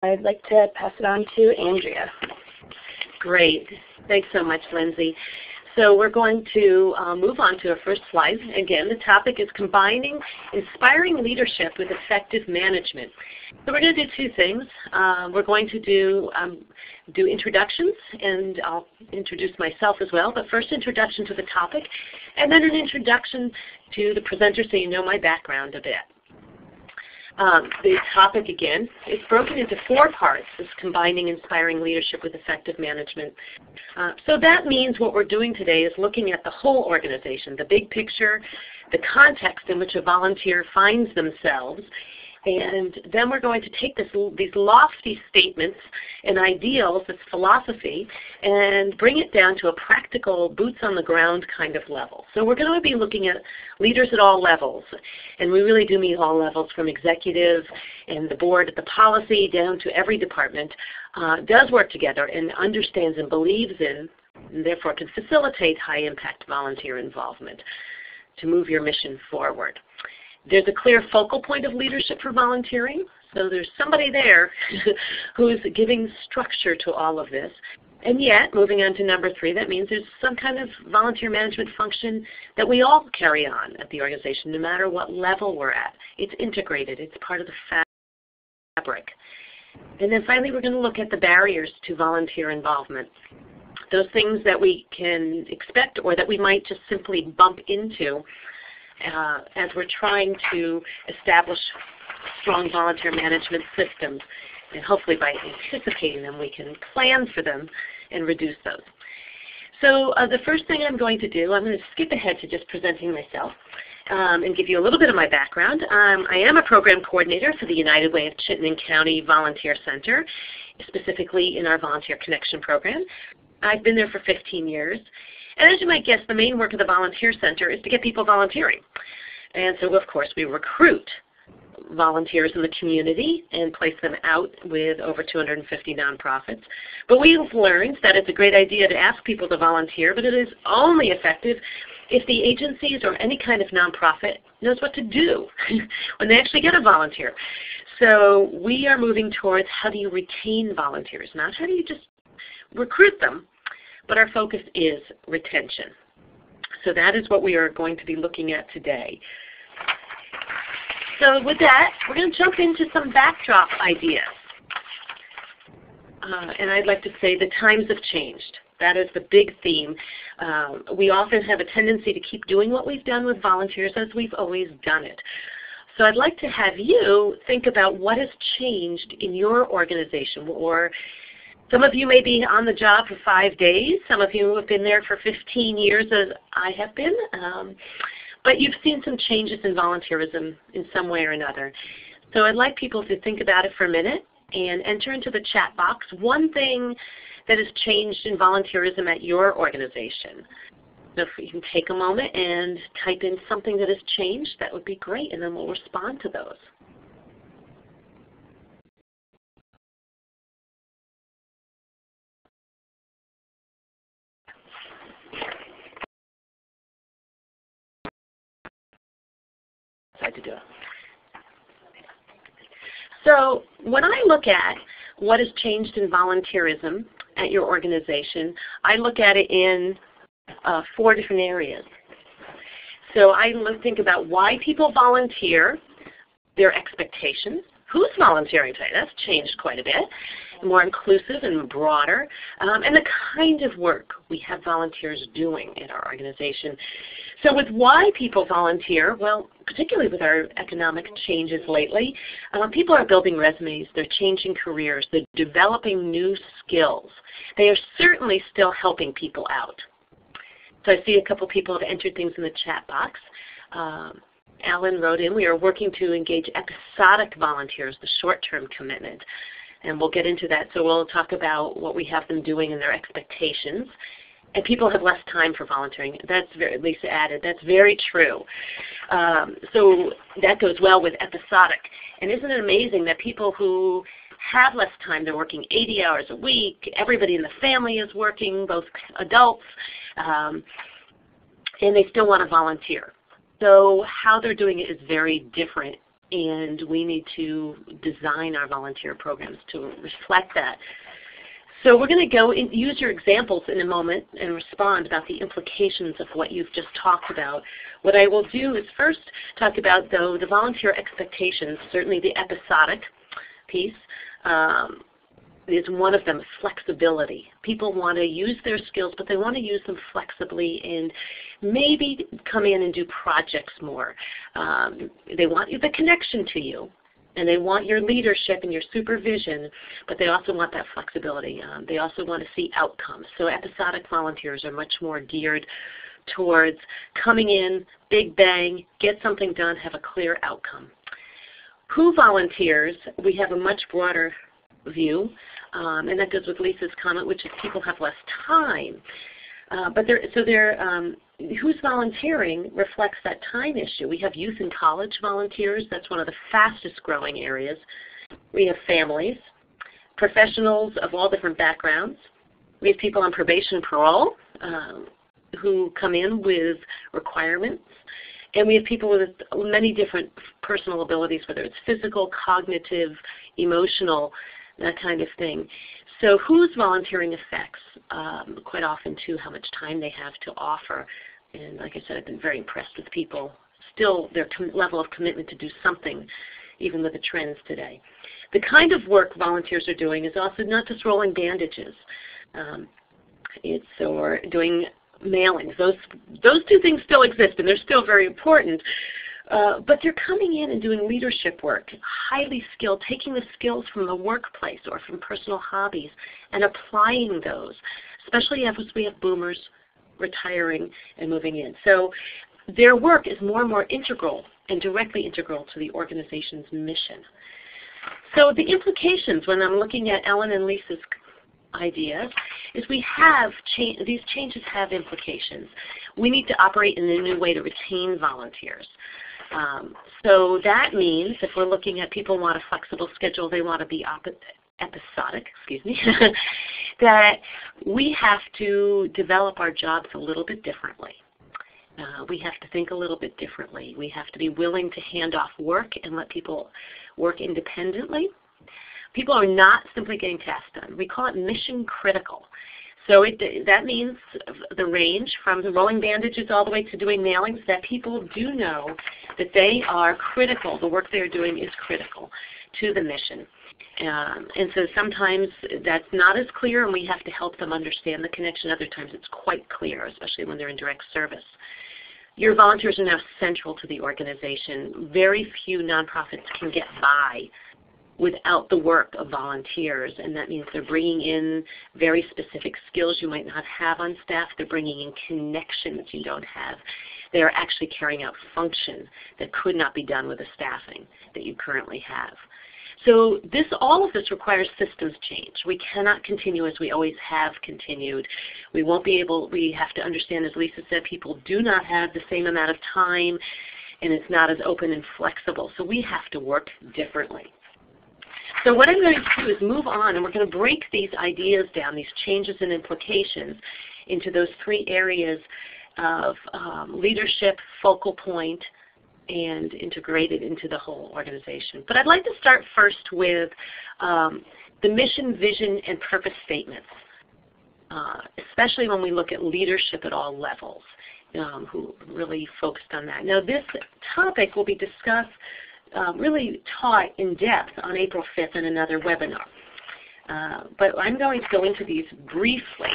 I'd like to pass it on to Andrea. Great. Thanks so much, Lindsay. So we're going to move on to our first slide. Again, the topic is combining inspiring leadership with effective management. So we're going to do two things. We're going to do introductions, and I'll introduce myself as well, but first introduction to the topic, and then an introduction to the presenter so you know my background a bit. The topic, again, is broken into 4 parts, is combining inspiring leadership with effective management. So that means what we're doing today is looking at the whole organization, the big picture, the context in which a volunteer finds themselves, and then we're going to take these lofty statements and ideals, this philosophy, and bring it down to a practical, boots-on-the-ground kind of level. So we're going to be looking at leaders at all levels, and we really do mean all levels, from executive and the board at the policy down to every department, does work together and understands and believes in, and therefore can facilitate high-impact volunteer involvement to move your mission forward. There's a clear focal point of leadership for volunteering, so there's somebody there who is giving structure to all of this. And yet, moving on to number 3, that means there's some kind of volunteer management function that we all carry on at the organization, no matter what level we're at. It's integrated. It's part of the fabric. And then finally, we're going to look at the barriers to volunteer involvement, those things that we can expect or that we might just simply bump into as we're trying to establish strong volunteer management systems. And hopefully by anticipating them, we can plan for them and reduce those. So the first thing I'm going to do, I'm going to skip ahead to just presenting myself and give you a little bit of my background. I am a program coordinator for the United Way of Chittenden County Volunteer Center, specifically in our Volunteer Connection program. I've been there for 15 years. And as you might guess, the main work of the Volunteer Center is to get people volunteering. And so, of course, we recruit volunteers in the community and place them out with over 250 nonprofits. But we've learned that it's a great idea to ask people to volunteer, but it is only effective if the agencies or any kind of nonprofit knows what to do when they actually get a volunteer. So we are moving towards how do you retain volunteers, not how do you just recruit them, but our focus is retention. So that is what we are going to be looking at today. So with that, we're going to jump into some backdrop ideas. And I'd like to say the times have changed. That is the big theme. We often have a tendency to keep doing what we've done with volunteers as we've always done it. So I'd like to have you think about what has changed in your organization, or some of you may be on the job for 5 days. Some of you have been there for 15 years, as I have been. But you've seen some changes in volunteerism in some way or another. So I'd like people to think about it for a minute and enter into the chat box one thing that has changed in volunteerism at your organization. So if you can take a moment and type in something that has changed, that would be great, and then we'll respond to those. To do it. So when I look at what has changed in volunteerism at your organization, I look at it in 4 different areas. So I think about why people volunteer, their expectations, who's volunteering today. That's changed quite a bit, more inclusive and broader, and the kind of work we have volunteers doing in our organization. So with why people volunteer, well, particularly with our economic changes lately, people are building resumes, they're changing careers, they're developing new skills. They are certainly still helping people out. So I see a couple people have entered things in the chat box. Alan wrote in, we are working to engage episodic volunteers, the short-term commitment. And we'll get into that. So we'll talk about what we have them doing and their expectations. And people have less time for volunteering. That's very, Lisa added, that's very true. So that goes well with episodic. And isn't it amazing that people who have less time, they're working 80 hours a week, everybody in the family is working, both adults, and they still want to volunteer. So how they're doing it is very different and we need to design our volunteer programs to reflect that. So we're going to go and use your examples in a moment and respond about the implications of what you've just talked about. What I will do is first talk about, though, the volunteer expectations, certainly the episodic piece. Is one of them, flexibility. People want to use their skills, but they want to use them flexibly and maybe come in and do projects more. They want the connection to you, and they want your leadership and your supervision, but they also want that flexibility. They also want to see outcomes. So episodic volunteers are much more geared towards coming in, big bang, get something done, have a clear outcome. Who volunteers, we have a much broader view, and that goes with Lisa's comment, which is people have less time. Who's volunteering reflects that time issue. We have youth and college volunteers. That's one of the fastest growing areas. We have families, professionals of all different backgrounds. We have people on probation and parole who come in with requirements. And we have people with many different personal abilities, whether it's physical, cognitive, emotional, that kind of thing. So who's volunteering affects quite often too how much time they have to offer. And like I said, I've been very impressed with people, still their level of commitment to do something, even with the trends today. The kind of work volunteers are doing is also not just rolling bandages. Or doing mailings. Those two things still exist, and they're still very important. But they're coming in and doing leadership work, highly skilled, taking the skills from the workplace or from personal hobbies and applying those, especially as we have boomers retiring and moving in. So their work is more and more integral and directly integral to the organization's mission. So the implications when I'm looking at Ellen and Lisa's ideas is we have these changes have implications. We need to operate in a new way to retain volunteers. So that means if we're looking at people want a flexible schedule, they want to be episodic, that we have to develop our jobs a little bit differently. We have to think a little bit differently. We have to be willing to hand off work and let people work independently. People are not simply getting tasks done. We call it mission critical. So that means the range from the rolling bandages all the way to doing mailings, that people do know that they are critical. The work they're doing is critical to the mission. And so sometimes that's not as clear, and we have to help them understand the connection. Other times it's quite clear, especially when they're in direct service. Your volunteers are now central to the organization. Very few nonprofits can get by without the work of volunteers, and that means they're bringing in very specific skills you might not have on staff. They're bringing in connections you don't have. They're actually carrying out function that could not be done with the staffing that you currently have. So all of this requires systems change. We cannot continue as we always have continued. We won't be able, we have to understand, as Lisa said, people do not have the same amount of time, and it's not as open and flexible. So we have to work differently. So what I'm going to do is move on, and we're going to break these ideas down, these changes and implications, into those three areas of leadership, focal point, and integrated into the whole organization. But I'd like to start first with the mission, vision, and purpose statements, especially when we look at leadership at all levels, who really focused on that. Now this topic will be discussed, really taught in depth on April 5th in another webinar. But I'm going to go into these briefly,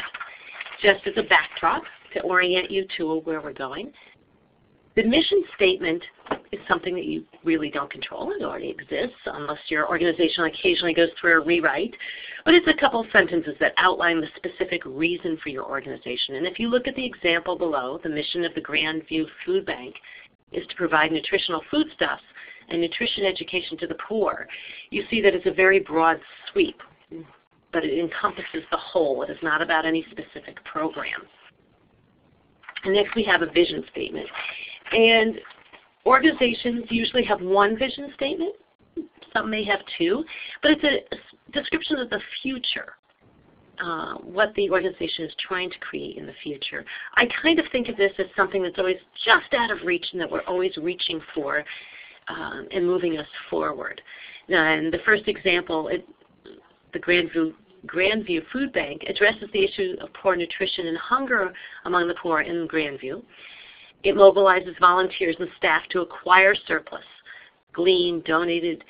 just as a backdrop to orient you to where we're going. The mission statement is something that you really don't control. It already exists unless your organization occasionally goes through a rewrite. But it's a couple sentences that outline the specific reason for your organization. And if you look at the example below, the mission of the Grandview Food Bank is to provide nutritional foodstuffs and nutrition education to the poor. You see that it's a very broad sweep, but it encompasses the whole. It is not about any specific program. And next we have a vision statement. And organizations usually have one vision statement. Some may have two, but it's a description of the future, what the organization is trying to create in the future. I kind of think of this as something that's always just out of reach and that we're always reaching for. and moving us forward. And the first example, the Grandview Food Bank addresses the issue of poor nutrition and hunger among the poor in Grandview. It mobilizes volunteers and staff to acquire surplus, glean, donated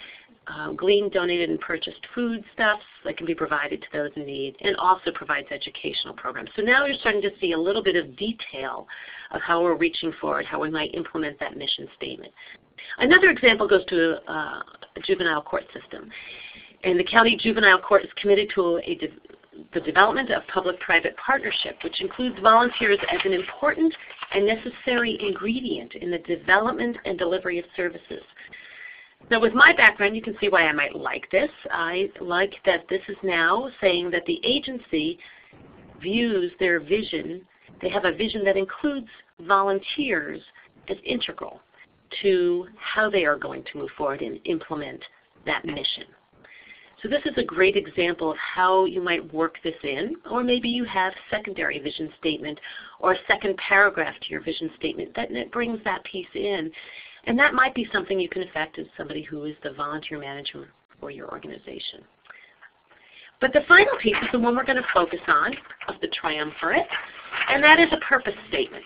and purchased foodstuffs that can be provided to those in need, and also provides educational programs. So now you're starting to see a little bit of detail of how we're reaching forward, how we might implement that mission statement. Another example goes to a juvenile court system. And the county juvenile court is committed to the development of public-private partnership, which includes volunteers as an important and necessary ingredient in the development and delivery of services. Now with my background, you can see why I might like this. I like that this is now saying that the agency views their vision, they have a vision that includes volunteers as integral to how they are going to move forward and implement that mission. So this is a great example of how you might work this in, or maybe you have secondary vision statement or a second paragraph to your vision statement that brings that piece in. And that might be something you can affect as somebody who is the volunteer manager for your organization. But the final piece is the one we're going to focus on of the triumvirate, and that is a purpose statement.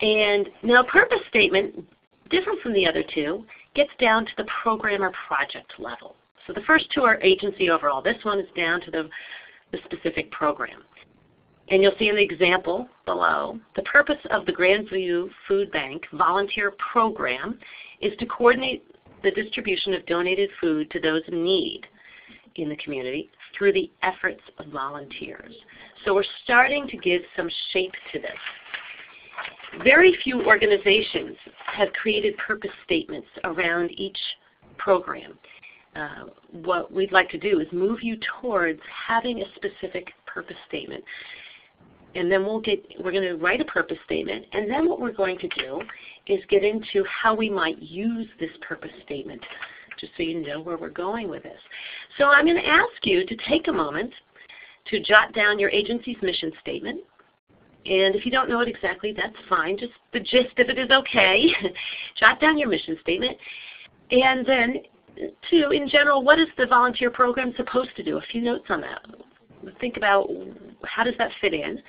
And now purpose statement, different from the other two, gets down to the program or project level. So the first two are agency overall. This one is down to the specific program. And you'll see in the example below, the purpose of the Grandview Food Bank volunteer program is to coordinate the distribution of donated food to those in need in the community through the efforts of volunteers. So we're starting to give some shape to this. Very few organizations have created purpose statements around each program. What we'd like to do is move you towards having a specific purpose statement. And then we're going to write a purpose statement, and then what we're going to do is get into how we might use this purpose statement, just so you know where we're going with this. So I'm going to ask you to take a moment to jot down your agency's mission statement. And if you don't know it exactly, that's fine. Just the gist of it is okay. Jot down your mission statement. And then, two, in general, what is the volunteer program supposed to do? A few notes on that. Think about how does that fit in.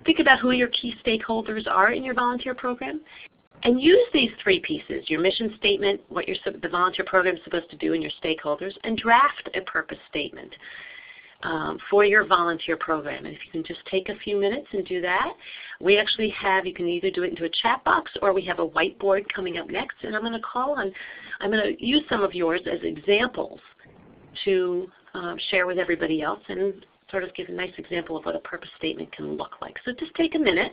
Think about who your key stakeholders are in your volunteer program. And use these three pieces, your mission statement, what the volunteer program is supposed to do, and your stakeholders, and draft a purpose statement for your volunteer program. And if you can just take a few minutes and do that, we actually have, you can either do it into a chat box or we have a whiteboard coming up next, and I'm going to use some of yours as examples to share with everybody else and sort of give a nice example of what a purpose statement can look like. So just take a minute,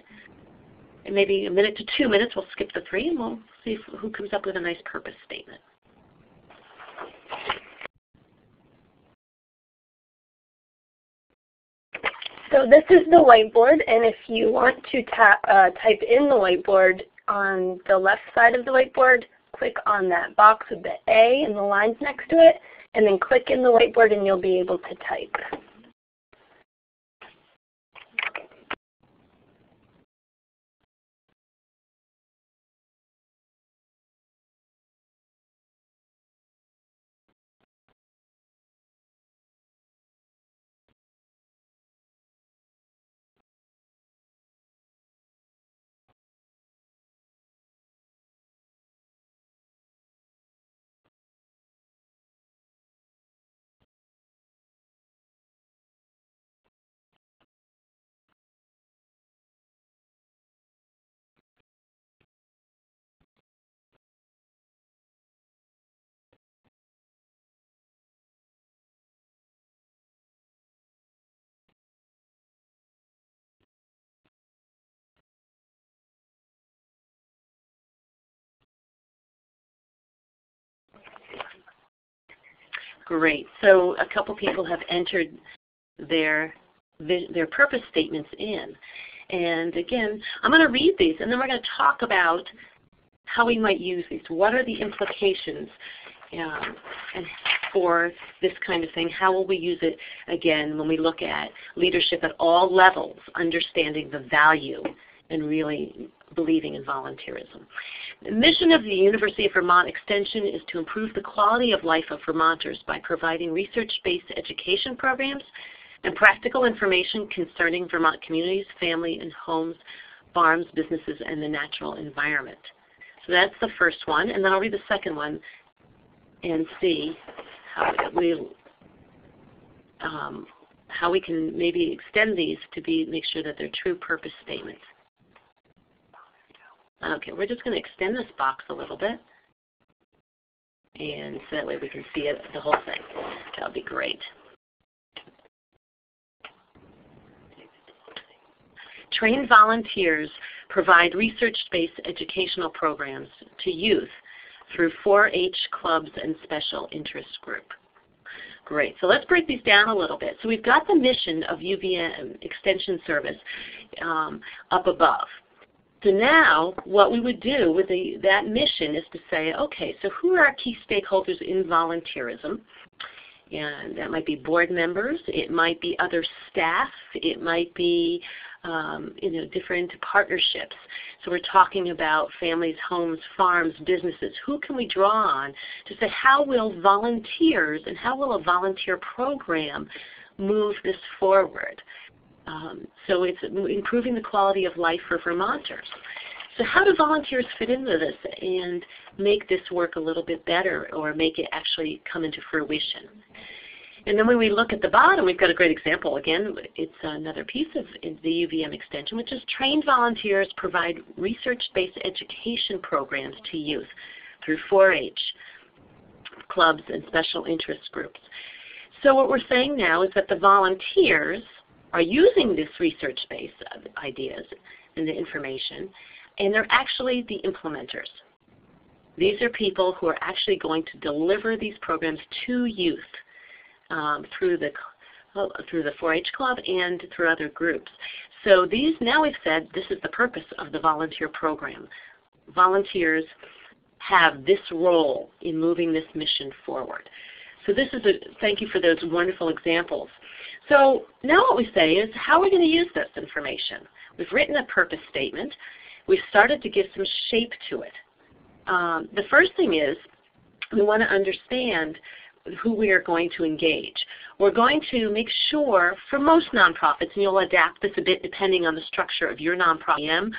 and maybe a minute to 2 minutes. We'll skip the 3, and we'll see who comes up with a nice purpose statement. So this is the whiteboard, and if you want to type in the whiteboard on the left side of the whiteboard, click on that box with the A and the lines next to it, and then click in the whiteboard and you'll be able to type. Great. So a couple people have entered their purpose statements in. And again, I'm going to read these, and then we're going to talk about how we might use these. What are the implications and for this kind of thing? How will we use it, again, when we look at leadership at all levels, understanding the value and really believing in volunteerism. The mission of the University of Vermont Extension is to improve the quality of life of Vermonters by providing research-based education programs and practical information concerning Vermont communities, family and homes, farms, businesses, and the natural environment. So that's the first one, and then I'll read the second one and see how we can maybe extend these to make sure that they're true purpose statements. Okay, we're just going to extend this box a little bit, and so that way we can see it, the whole thing. That would be great. Trained volunteers provide research-based educational programs to youth through 4-H clubs and special interest group. Great. So let's break these down a little bit. So we've got the mission of UVM Extension Service up above. So now what we would do with that mission is to say, okay, so who are our key stakeholders in volunteerism? And that might be board members, it might be other staff, it might be different partnerships. So we're talking about families, homes, farms, businesses. Who can we draw on to say how will volunteers and how will a volunteer program move this forward? So it's improving the quality of life for Vermonters. So how do volunteers fit into this and make this work a little bit better or make it actually come into fruition? And then when we look at the bottom, we've got a great example. Again, it's another piece of the UVM extension, which is trained volunteers provide research-based education programs to youth through 4-H clubs and special interest groups. So what we're saying now is that the volunteers are using this research-based ideas and the information, and they're actually the implementers. These are people who are actually going to deliver these programs to youth through the 4-H club and through other groups. So these, now we've said this is the purpose of the volunteer program. Volunteers have this role in moving this mission forward. So this is thank you for those wonderful examples. So now what we say is how are we going to use this information? We've written a purpose statement. We've started to give some shape to it. The first thing is we want to understand who we are going to engage. We're going to make sure for most nonprofits, and you'll adapt this a bit depending on the structure of your nonprofit,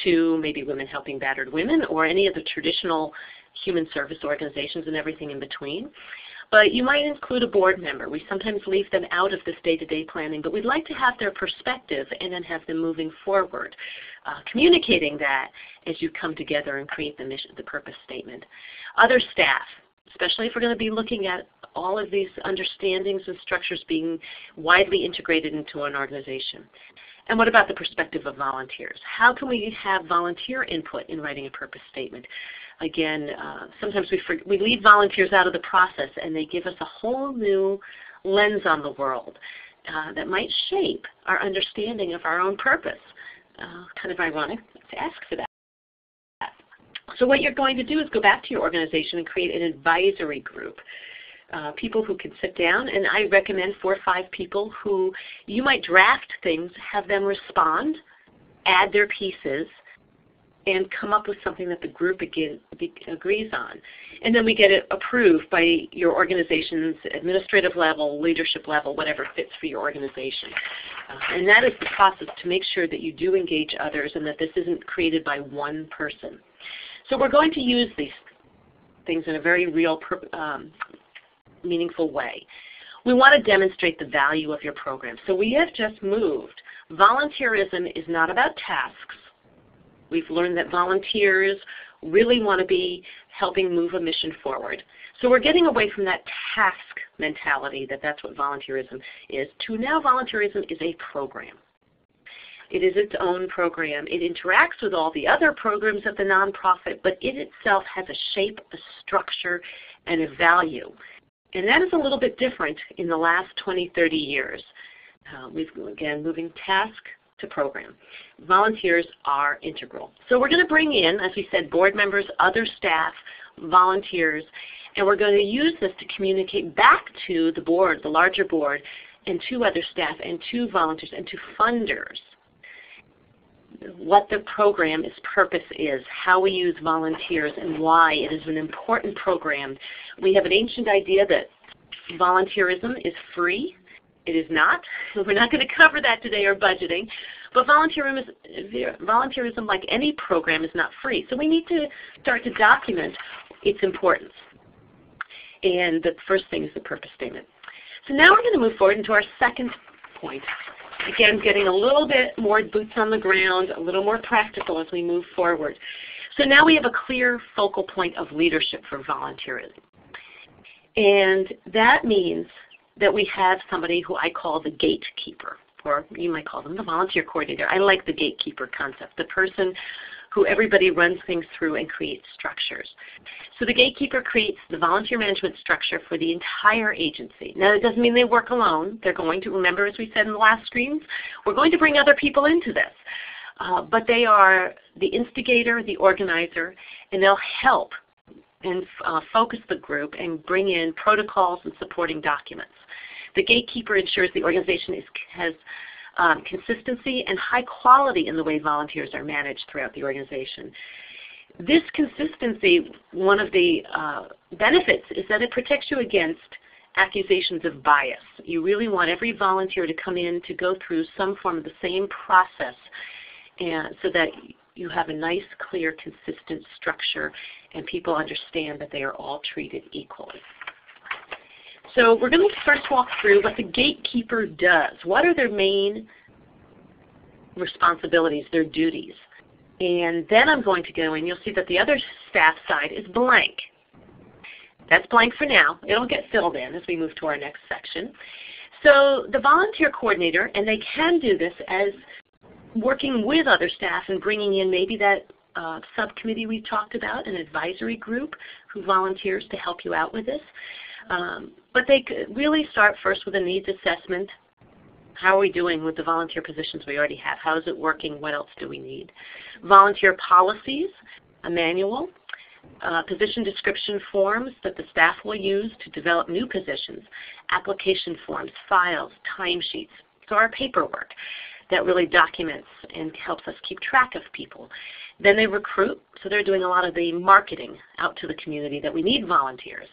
to maybe Women Helping Battered Women or any of the traditional human service organizations and everything in between. But you might include a board member. We sometimes leave them out of this day-to-day planning, but we'd like to have their perspective and then have them moving forward, communicating that as you come together and create the mission, the purpose statement. Other staff, especially if we're going to be looking at all of these understandings and structures being widely integrated into an organization. And what about the perspective of volunteers? How can we have volunteer input in writing a purpose statement? Again, sometimes we leave volunteers out of the process and they give us a whole new lens on the world that might shape our understanding of our own purpose. Kind of ironic to ask for that. So what you're going to do is go back to your organization and create an advisory group. People who can sit down, and I recommend 4 or 5 people who you might draft things, have them respond, add their pieces, and come up with something that the group agrees on. And then we get it approved by your organization's administrative level, leadership level, whatever fits for your organization. And that is the process to make sure that you do engage others and that this isn't created by one person. So we're going to use these things in a very real, meaningful way. We want to demonstrate the value of your program. So we have just moved. Volunteerism is not about tasks. We've learned that volunteers really want to be helping move a mission forward. So we're getting away from that task mentality that's what volunteerism is, to now volunteerism is a program. It is its own program. It interacts with all the other programs of the nonprofit, but it itself has a shape, a structure, and a value. And that is a little bit different in the last 20, 30 years. We've, again, moving task to program. Volunteers are integral. So we're going to bring in, as we said, board members, other staff, volunteers, and we're going to use this to communicate back to the board, the larger board, and to other staff, and to volunteers, and to funders. what the program's purpose is, how we use volunteers, and why it is an important program. We have an ancient idea that volunteerism is free. It is not. We're not going to cover that today, or budgeting. But volunteerism, like any program, is not free. So we need to start to document its importance. And the first thing is the purpose statement. So now we're going to move forward into our second point. Again, getting a little bit more boots on the ground, a little more practical as we move forward. So now we have a clear focal point of leadership for volunteerism. And that means that we have somebody who I call the gatekeeper, or you might call them the volunteer coordinator. I like the gatekeeper concept, the person who everybody runs things through and creates structures. So the gatekeeper creates the volunteer management structure for the entire agency. Now it doesn't mean they work alone. They're going to, remember as we said in the last screens, we're going to bring other people into this. But they are the instigator, the organizer, and they'll help and focus the group and bring in protocols and supporting documents. The gatekeeper ensures the organization has consistency and high quality in the way volunteers are managed throughout the organization. This consistency, one of the benefits is that it protects you against accusations of bias. You really want every volunteer to come in to go through some form of the same process, and so that you have a nice, clear, consistent structure and people understand that they are all treated equally. So we're going to first walk through what the gatekeeper does. What are their main responsibilities, their duties? And then I'm going to go in. You'll see that the other staff side is blank. That's blank for now. It'll get filled in as we move to our next section. So the volunteer coordinator, and they can do this as working with other staff and bringing in maybe that subcommittee we talked about, an advisory group who volunteers to help you out with this. But they could really start first with a needs assessment. How are we doing with the volunteer positions we already have? How is it working? What else do we need? Volunteer policies, a manual, position description forms that the staff will use to develop new positions, application forms, files, timesheets, so our paperwork that really documents and helps us keep track of people. Then they recruit, so they're doing a lot of the marketing out to the community that we need volunteers.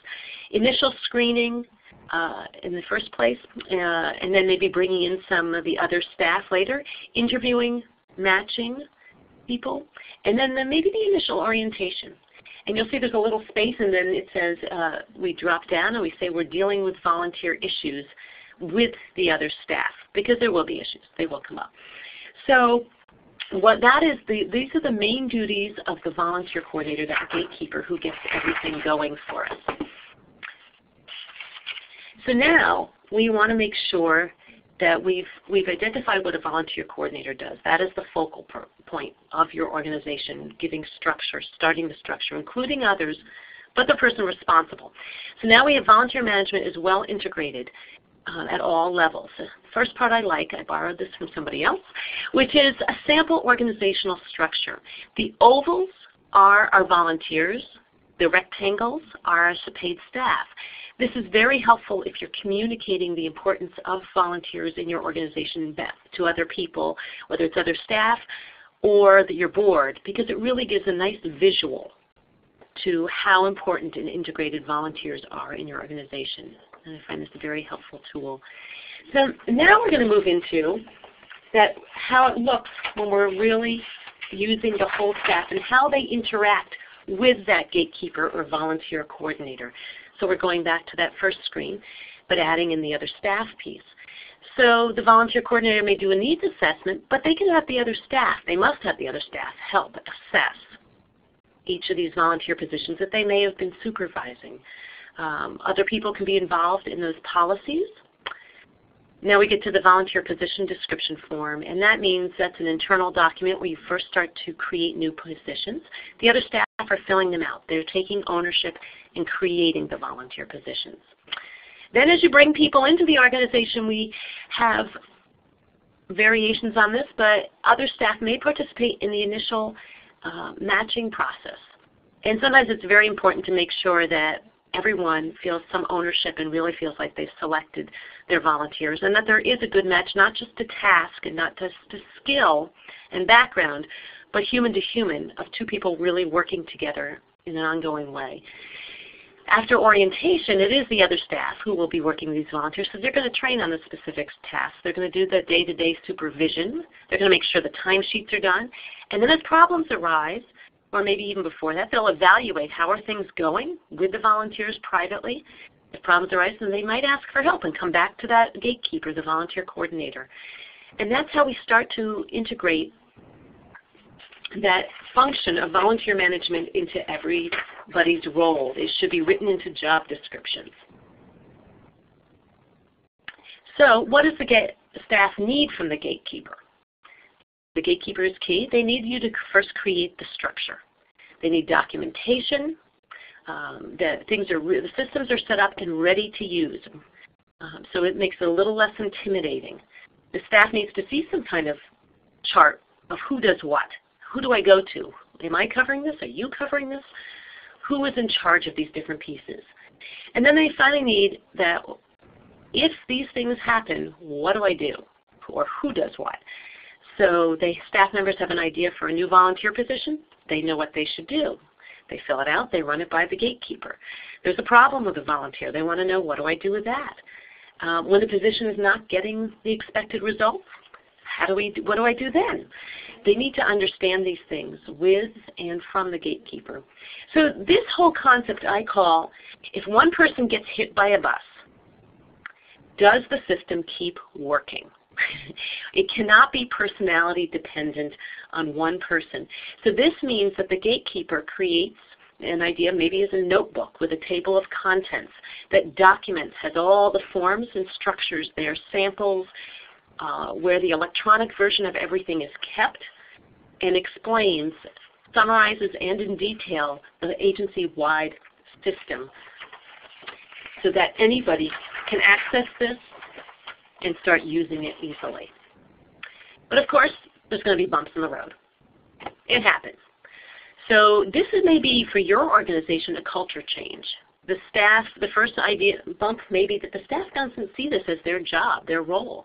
Initial screening in the first place, and then maybe bringing in some of the other staff later, interviewing, matching people, and then maybe the initial orientation. And you'll see there's a little space, and then it says we drop down and we say we're dealing with volunteer issues with the other staff, because there will be issues. They will come up. So what that is, these are the main duties of the volunteer coordinator, that gatekeeper who gets everything going for us. So now we want to make sure that we've identified what a volunteer coordinator does. That is the focal point of your organization, giving structure, starting the structure, including others, but the person responsible. So now we have volunteer management is well integrated at all levels. The first part I like, I borrowed this from somebody else, which is a sample organizational structure. The ovals are our volunteers. The rectangles are our paid staff. This is very helpful if you're communicating the importance of volunteers in your organization to other people, whether it's other staff or your board, because it really gives a nice visual to how important and integrated volunteers are in your organization. And I find this a very helpful tool. So now we're going to move into how it looks when we're really using the whole staff and how they interact with that gatekeeper or volunteer coordinator. So we're going back to that first screen, but adding in the other staff piece. So the volunteer coordinator may do a needs assessment, but they can have the other staff. They must have the other staff help assess each of these volunteer positions that they may have been supervising. Other people can be involved in those policies. Now we get to the volunteer position description form, and that means that's an internal document where you first start to create new positions. The other staff are filling them out. They're taking ownership and creating the volunteer positions. Then as you bring people into the organization, we have variations on this, but other staff may participate in the initial matching process. And sometimes it's very important to make sure that everyone feels some ownership and really feels like they've selected their volunteers, and that there is a good match, not just to task and not just to skill and background, but human to human, of two people really working together in an ongoing way. After orientation, it is the other staff who will be working with these volunteers, so they're going to train on the specific tasks. They're going to do the day-to-day supervision. They're going to make sure the timesheets are done. And then as problems arise, or maybe even before that, they'll evaluate how are things going with the volunteers privately. If problems arise, then they might ask for help and come back to that gatekeeper, the volunteer coordinator. And that's how we start to integrate that function of volunteer management into everybody's role. It should be written into job descriptions. So what does the staff need from the gatekeeper? The gatekeeper is key. They need you to first create the structure. They need documentation, that the systems are set up and ready to use. So it makes it a little less intimidating. The staff needs to see some kind of chart of who does what. Who do I go to? Am I covering this? Are you covering this? Who is in charge of these different pieces? And then they finally need that if these things happen, what do I do? Or who does what? So staff members have an idea for a new volunteer position. They know what they should do. They fill it out. They run it by the gatekeeper. There's a problem with a volunteer. They want to know, what do I do with that? When the position is not getting the expected results, what do I do then? They need to understand these things with and from the gatekeeper. So this whole concept I call, if one person gets hit by a bus, does the system keep working? It cannot be personality dependent on one person. So this means that the gatekeeper creates an idea, maybe as a notebook with a table of contents that documents, has all the forms and structures there, samples, where the electronic version of everything is kept, and explains, summarizes, and in detail the agency-wide system so that anybody can access this and start using it easily. But of course, there's going to be bumps in the road. It happens. So this is maybe for your organization a culture change. The staff, the first bump may be that the staff doesn't see this as their job, their role.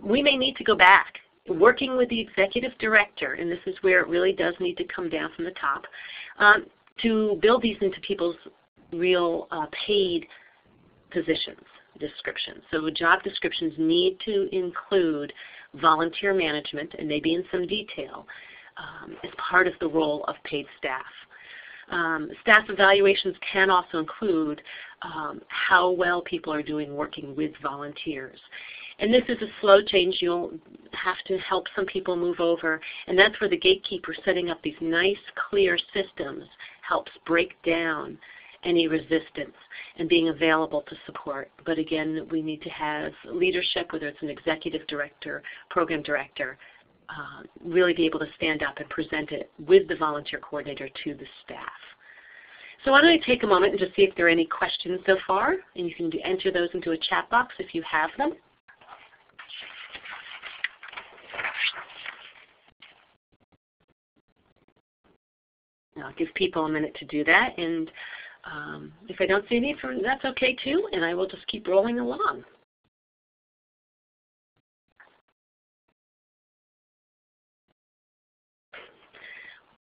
We may need to go back, working with the executive director, and this is where it really does need to come down from the top, to build these into people's real paid positions, descriptions. So job descriptions need to include volunteer management, and maybe in some detail, as part of the role of paid staff. Staff evaluations can also include how well people are doing working with volunteers. And this is a slow change. You'll have to help some people move over, and that's where the gatekeeper setting up these nice, clear systems helps break down any resistance and being available to support. But again, we need to have leadership, whether it's an executive director, program director, really be able to stand up and present it with the volunteer coordinator to the staff. So why don't I take a moment and just see if there are any questions so far, and you can enter those into a chat box if you have them. I'll give people a minute to do that, and if I don't see any, that's okay too, and I will just keep rolling along.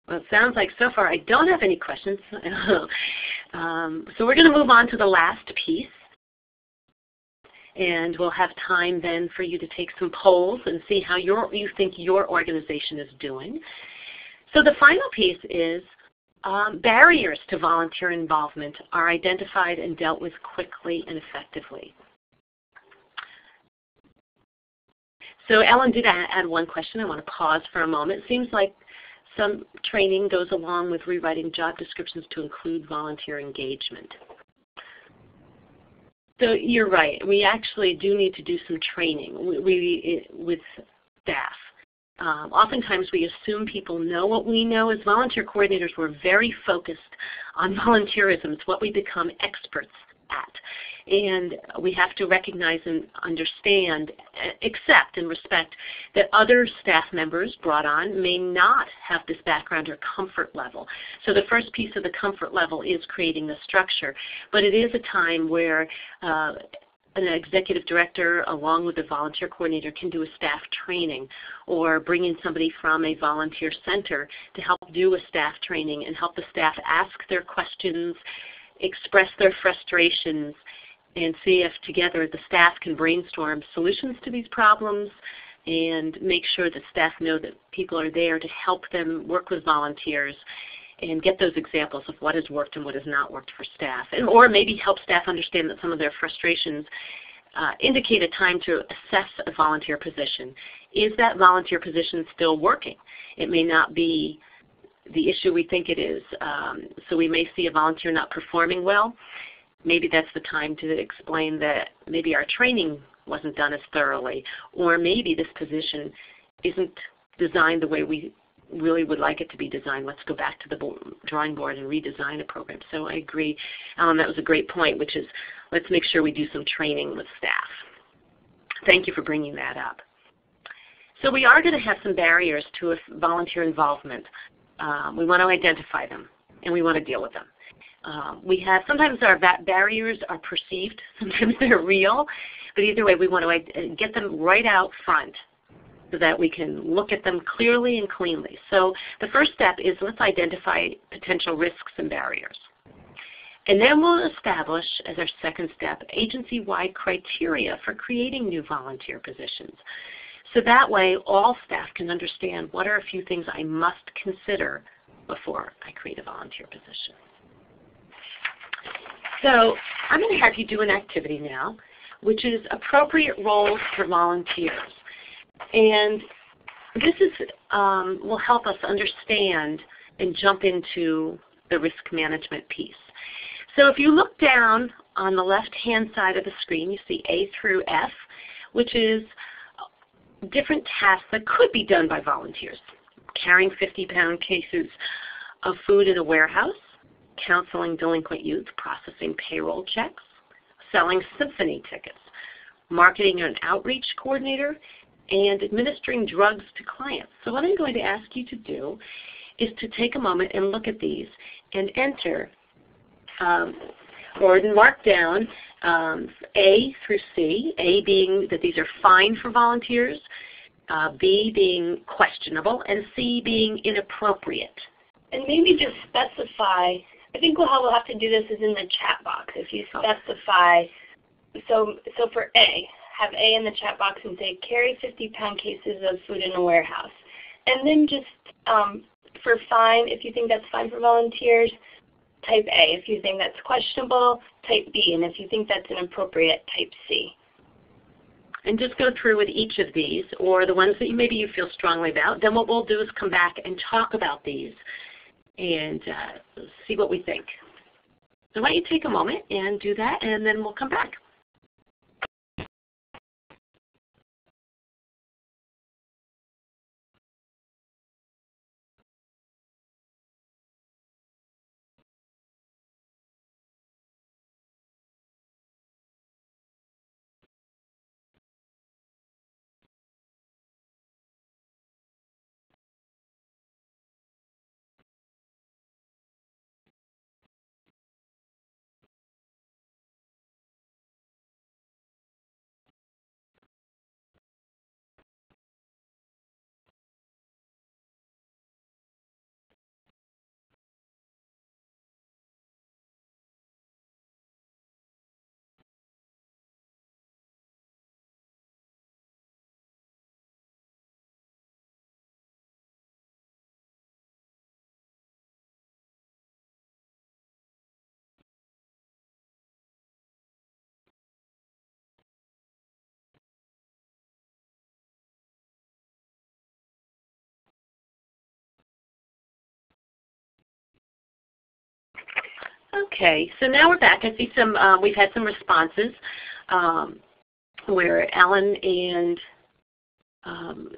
Well, it sounds like so far I don't have any questions. So we're going to move on to the last piece, and we'll have time then for you to take some polls and see how you think your organization is doing. So the final piece is barriers to volunteer involvement are identified and dealt with quickly and effectively. So Ellen did add one question. I want to pause for a moment. It seems like some training goes along with rewriting job descriptions to include volunteer engagement. So you're right. We actually do need to do some training with staff. Oftentimes we assume people know what we know. As volunteer coordinators, we're very focused on volunteerism. It's what we become experts at. And we have to recognize and understand, accept and respect that other staff members brought on may not have this background or comfort level. So the first piece of the comfort level is creating the structure. But it is a time where an executive director along with a volunteer coordinator can do a staff training or bring in somebody from a volunteer center to help do a staff training and help the staff ask their questions, express their frustrations, and see if together the staff can brainstorm solutions to these problems and make sure that staff know that people are there to help them work with volunteers and get those examples of what has worked and what has not worked for staff. Or maybe help staff understand that some of their frustrations indicate a time to assess a volunteer position. Is that volunteer position still working? It may not be the issue we think it is. So we may see a volunteer not performing well. Maybe that's the time to explain that maybe our training wasn't done as thoroughly, or maybe this position isn't designed the way we really would like it to be designed. Let's go back to the drawing board and redesign a program. So I agree, Alan, that was a great point, which is let's make sure we do some training with staff. Thank you for bringing that up. So we are going to have some barriers to volunteer involvement. We want to identify them, and we want to deal with them. Sometimes our barriers are perceived, sometimes they're real, but either way we want to get them right out front so that we can look at them clearly and cleanly. So the first step is let's identify potential risks and barriers. And then we'll establish, as our second step, agency-wide criteria for creating new volunteer positions. So that way all staff can understand what are a few things I must consider before I create a volunteer position. So I'm going to have you do an activity now, which is appropriate roles for volunteers. And this will help us understand and jump into the risk management piece. So if you look down on the left-hand side of the screen, you see A through F, which is different tasks that could be done by volunteers. Carrying 50-pound cases of food in a warehouse, counseling delinquent youth, processing payroll checks, selling symphony tickets, marketing and outreach coordinator, and administering drugs to clients. So what I'm going to ask you to do is to take a moment and look at these and enter or mark down A through C, A being that these are fine for volunteers, B being questionable, and C being inappropriate. And maybe just specify, I think how we'll have to do this is in the chat box. If you specify, so for A, have A in the chat box and say carry 50-pound cases of food in a warehouse. And then just for fine, if you think that's fine for volunteers, type A. If you think that's questionable, type B. And if you think that's inappropriate, type C. And just go through with each of these, or the ones that maybe you feel strongly about. Then what we'll do is come back and talk about these and see what we think. So why don't you take a moment and do that, and then we'll come back. Okay, so now we're back. I see we've had some responses where Alan and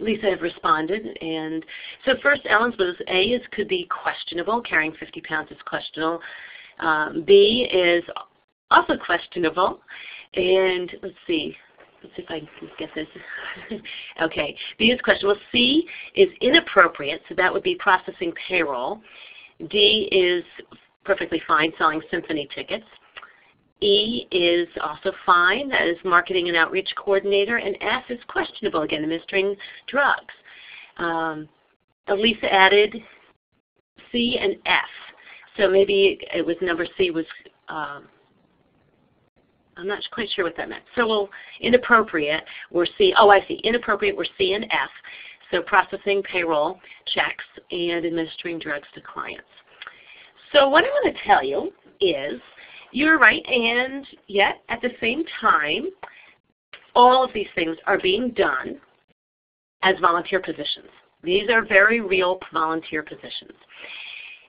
Lisa have responded. And so first, Alan's was A could be questionable. Carrying 50 pounds is questionable. B is also questionable. And let's see if I can get this. Okay, B is questionable. C is inappropriate, so that would be processing payroll. D is perfectly fine, selling symphony tickets. E is also fine, that is marketing and outreach coordinator. And F is questionable, again, administering drugs. Elisa added C and F. So maybe it was number C was, I'm not quite sure what that meant. So we'll, inappropriate were C, oh I see, inappropriate were C and F. So processing payroll checks and administering drugs to clients. So what I want to tell you is, you're right, and yet at the same time, all of these things are being done as volunteer positions. These are very real volunteer positions.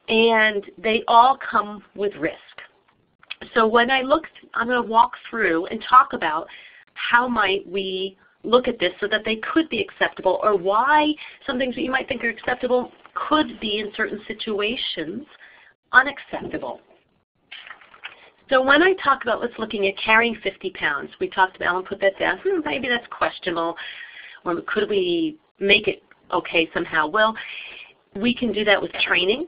And they all come with risk. So when I look, I'm going to walk through and talk about how might we look at this so that they could be acceptable, or why some things that you might think are acceptable could be in certain situations unacceptable. So when I talk about, let's looking at carrying 50 pounds, we talked about, Ellen put that down, maybe that's questionable, or could we make it okay somehow? Well, we can do that with training.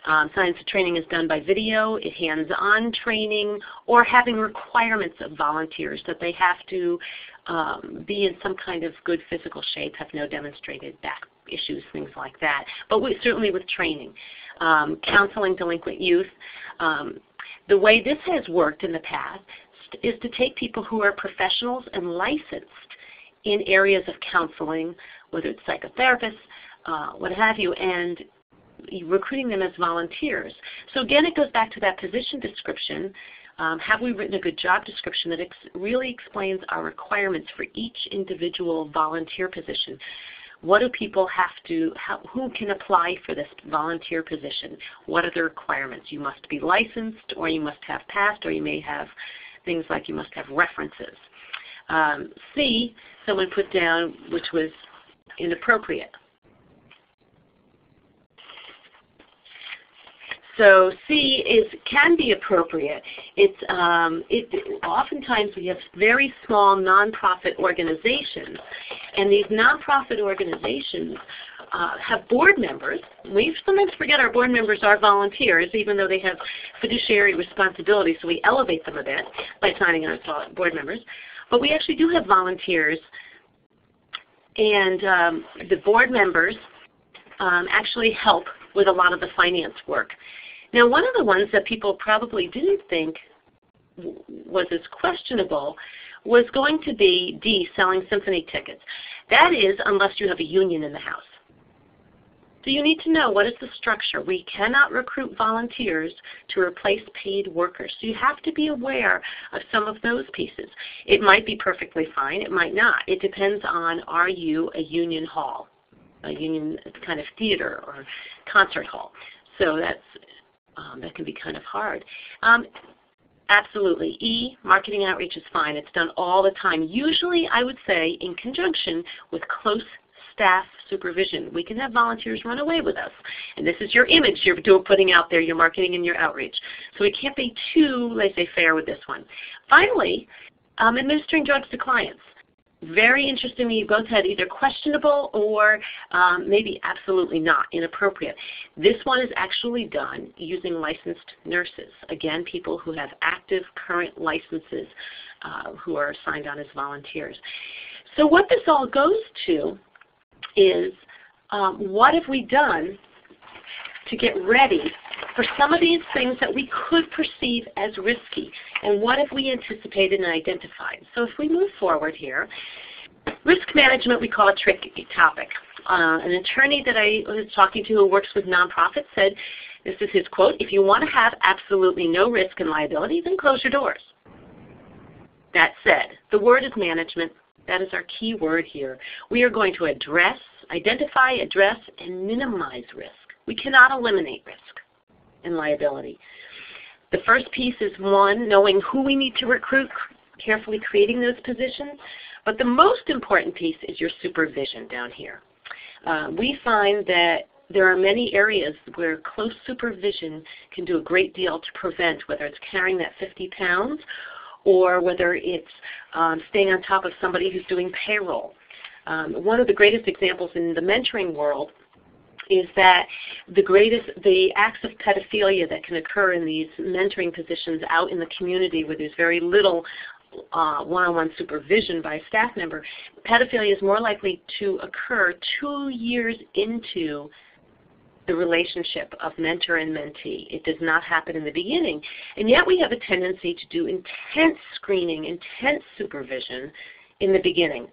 Sometimes the training is done by video, hands-on training, or having requirements of volunteers that they have to be in some kind of good physical shape, have no demonstrated back issues, things like that. But certainly with training. Counseling delinquent youth. The way this has worked in the past is to take people who are professionals and licensed in areas of counseling, whether it's psychotherapists, what have you, and recruiting them as volunteers. So again, it goes back to that position description. Have we written a good job description that really explains our requirements for each individual volunteer position? What do people have to, who can apply for this volunteer position? What are the requirements? You must be licensed, or you must have passed, or you may have things like you must have references. C, someone put down, which was inappropriate. So C can be appropriate. Oftentimes we have very small nonprofit organizations, and these nonprofit organizations have board members. We sometimes forget our board members are volunteers, even though they have fiduciary responsibilities, so we elevate them a bit by signing on as board members. But we actually do have volunteers, and the board members actually help with a lot of the finance work. Now, one of the ones that people probably didn't think was as questionable was going to be D, selling symphony tickets. That is, unless you have a union in the house. So you need to know, what is the structure? We cannot recruit volunteers to replace paid workers. So you have to be aware of some of those pieces. It might be perfectly fine. It might not. It depends on, are you a union hall, a union kind of theater or concert hall? So that can be kind of hard. Absolutely. E, marketing and outreach is fine. It's done all the time. Usually, I would say, in conjunction with close staff supervision. We can have volunteers run away with us. And this is your image you're putting out there, your marketing and your outreach. So we can't be too laissez-faire with this one. Finally, administering drugs to clients. Very interestingly, you both had either questionable or maybe absolutely not, inappropriate. This one is actually done using licensed nurses. Again, people who have active current licenses who are signed on as volunteers. So what this all goes to is what have we done to get ready for some of these things that we could perceive as risky, and what have we anticipated and identified? So if we move forward here, risk management we call a tricky topic. An attorney that I was talking to who works with nonprofits said, this is his quote, "If you want to have absolutely no risk and liability, then close your doors." That said, the word is management. That is our key word here. We are going to identify, address, and minimize risk. We cannot eliminate risk and liability. The first piece is, one, knowing who we need to recruit, carefully creating those positions. But the most important piece is your supervision down here. We find that there are many areas where close supervision can do a great deal to prevent, whether it's carrying that 50 pounds or whether it's staying on top of somebody who's doing payroll. One of the greatest examples in the mentoring world is that the acts of pedophilia that can occur in these mentoring positions out in the community where there's very little one-on-one supervision by a staff member, pedophilia is more likely to occur 2 years into the relationship of mentor and mentee. It does not happen in the beginning. And yet we have a tendency to do intense screening, intense supervision in the beginning.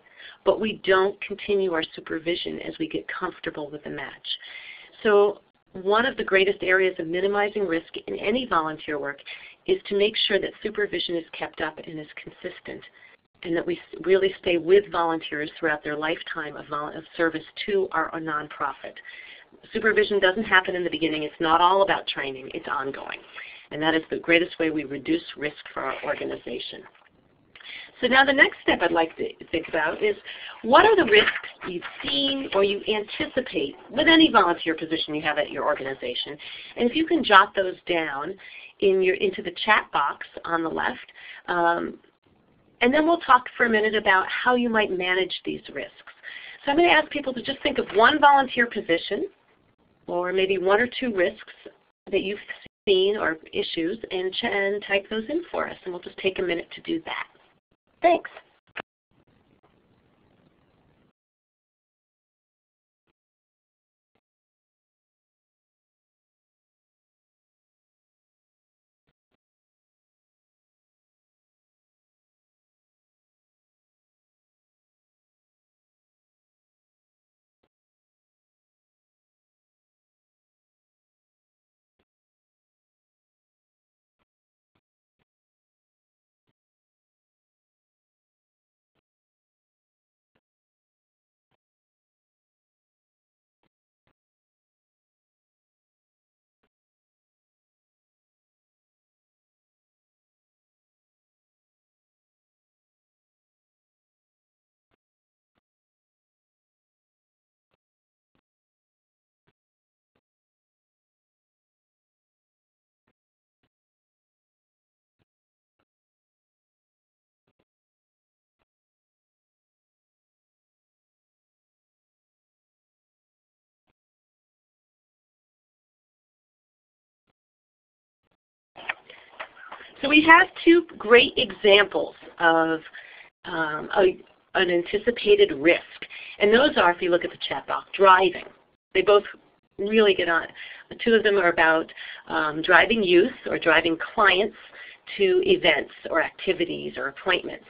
But we don't continue our supervision as we get comfortable with the match. So one of the greatest areas of minimizing risk in any volunteer work is to make sure that supervision is kept up and is consistent, and that we really stay with volunteers throughout their lifetime of service to our nonprofit. Supervision doesn't happen in the beginning. It's not all about training. It's ongoing. And that is the greatest way we reduce risk for our organization. So now the next step I'd like to think about is, what are the risks you've seen or you anticipate with any volunteer position you have at your organization? And if you can jot those down into the chat box on the left, and then we'll talk for a minute about how you might manage these risks. So I'm going to ask people to just think of one volunteer position or maybe 1 or 2 risks that you've seen or issues, and type those in for us. And we'll just take a minute to do that. Thanks. So we have 2 great examples of an anticipated risk. And those are, if you look at the chat box, driving. They both really get on. The 2 of them are about driving youth or driving clients to events or activities or appointments.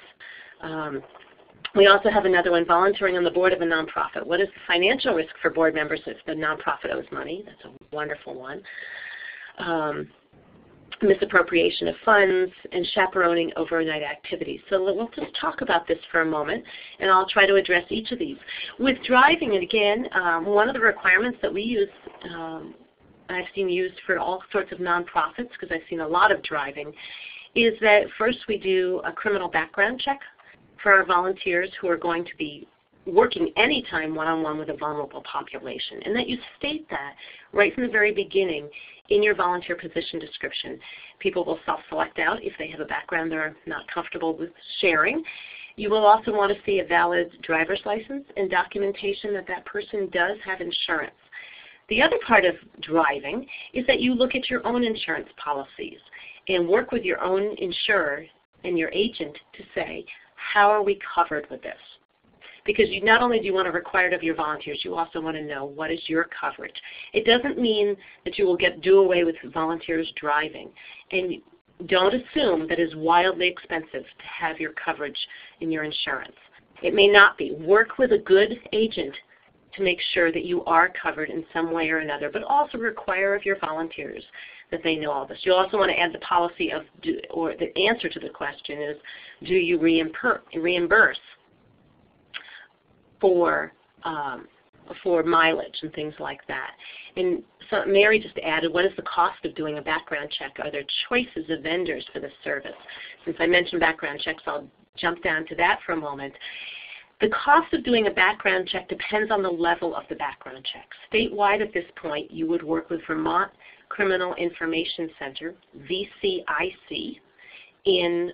We also have another one, volunteering on the board of a nonprofit. What is the financial risk for board members if the nonprofit owes money? That's a wonderful one. Misappropriation of funds, and chaperoning overnight activities. So we'll just talk about this for a moment, and I'll try to address each of these. With driving, and again, one of the requirements that we use, I've seen used for all sorts of nonprofits, because I've seen a lot of driving, is that first we do a criminal background check for our volunteers who are going to be working anytime one-on-one with a vulnerable population, and that you state that right from the very beginning in your volunteer position description. People will self-select out if they have a background they're not comfortable with sharing. You will also want to see a valid driver's license and documentation that that person does have insurance. The other part of driving is that you look at your own insurance policies and work with your own insurer and your agent to say, how are we covered with this? Because you not only do you want to require it of your volunteers, you also want to know what is your coverage. It doesn't mean that you will do away with volunteers driving. And don't assume that it's wildly expensive to have your coverage in your insurance. It may not be. Work with a good agent to make sure that you are covered in some way or another, but also require of your volunteers that they know all this. You also want to add the policy of, or the answer to the question is, do you reimburse for mileage and things like that? And so Mary just added, what is the cost of doing a background check? Are there choices of vendors for this service? Since I mentioned background checks, I'll jump down to that for a moment. The cost of doing a background check depends on the level of the background check. Statewide at this point, you would work with Vermont Criminal Information Center, VCIC, in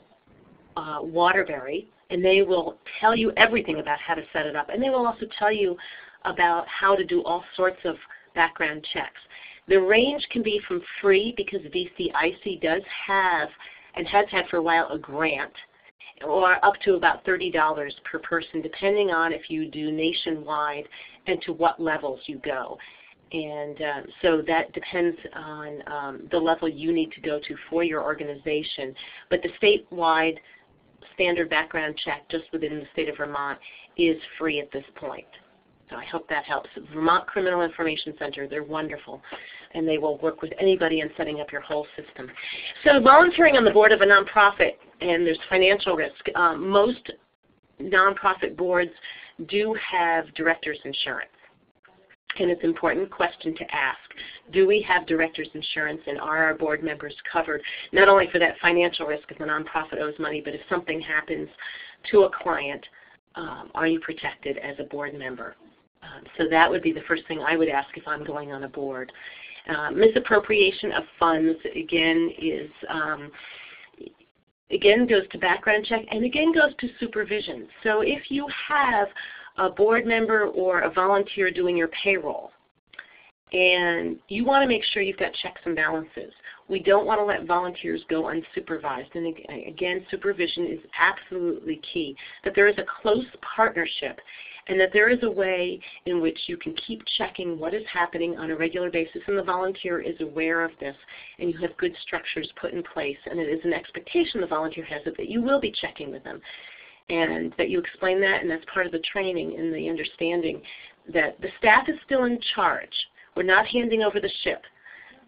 Waterbury, and they will tell you everything about how to set it up. And they will also tell you about how to do all sorts of background checks. The range can be from free, because VCIC does have, and has had for a while, a grant, or up to about $30 per person, depending on if you do nationwide and to what levels you go. And so that depends on the level you need to go to for your organization. But the statewide standard background check just within the state of Vermont is free at this point. So I hope that helps. Vermont Criminal Information Center, they're wonderful, and they will work with anybody in setting up your whole system. So volunteering on the board of a nonprofit, and there's financial risk. Most nonprofit boards do have director's insurance. And it's an important question to ask. Do we have director's insurance, and are our board members covered, not only for that financial risk if the nonprofit owes money, but if something happens to a client, are you protected as a board member? So that would be the first thing I would ask if I'm going on a board. Misappropriation of funds, again, is goes to background check, and again goes to supervision. So if you have a board member or a volunteer doing your payroll, and you want to make sure you've got checks and balances. We don't want to let volunteers go unsupervised. And again, supervision is absolutely key, that there is a close partnership, and that there is a way in which you can keep checking what is happening on a regular basis, and the volunteer is aware of this, and you have good structures put in place, and it is an expectation the volunteer has that you will be checking with them, and that you explain that, and that's part of the training and the understanding that the staff is still in charge. We're not handing over the ship,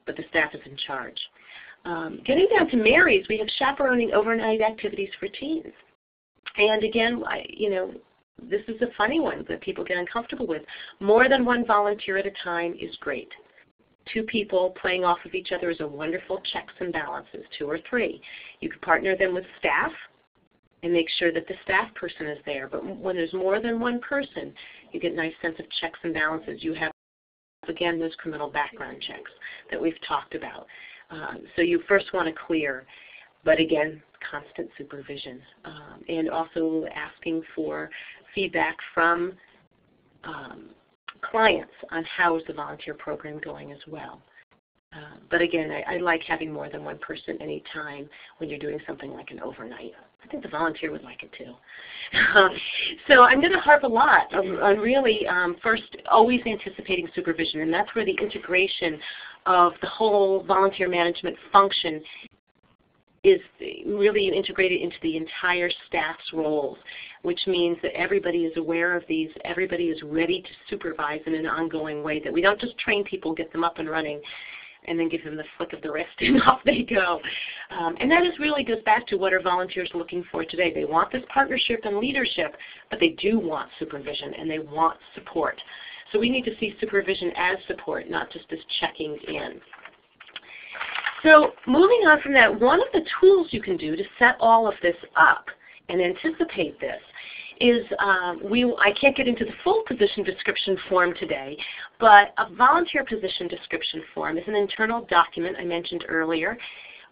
but the staff is in charge. Getting down to Mary's, we have chaperoning overnight activities for teens. And again, this is a funny one that people get uncomfortable with. More than one volunteer at a time is great. 2 people playing off of each other is a wonderful checks and balances, 2 or 3. You could partner them with staff and make sure that the staff person is there. But when there's more than one person, you get a nice sense of checks and balances. You have, again, those criminal background checks that we've talked about. So you first want to clear, but again, constant supervision. And also asking for feedback from clients on how is the volunteer program going as well. But again, I like having more than one person anytime when you're doing something like an overnight. I think the volunteer would like it too. So I'm going to harp a lot on really first always anticipating supervision, and that's where the integration of the whole volunteer management function is really integrated into the entire staff's roles, which means that everybody is aware of these, everybody is ready to supervise in an ongoing way, that we don't just train people, get them up and running, and then give them the flick of the wrist and off they go. And that really goes back to what are volunteers looking for today. They want this partnership and leadership, but they do want supervision and they want support. So we need to see supervision as support, not just as checking in. So moving on from that, one of the tools you can do to set all of this up and anticipate this is, I can't get into the full position description form today, but a volunteer position description form is an internal document I mentioned earlier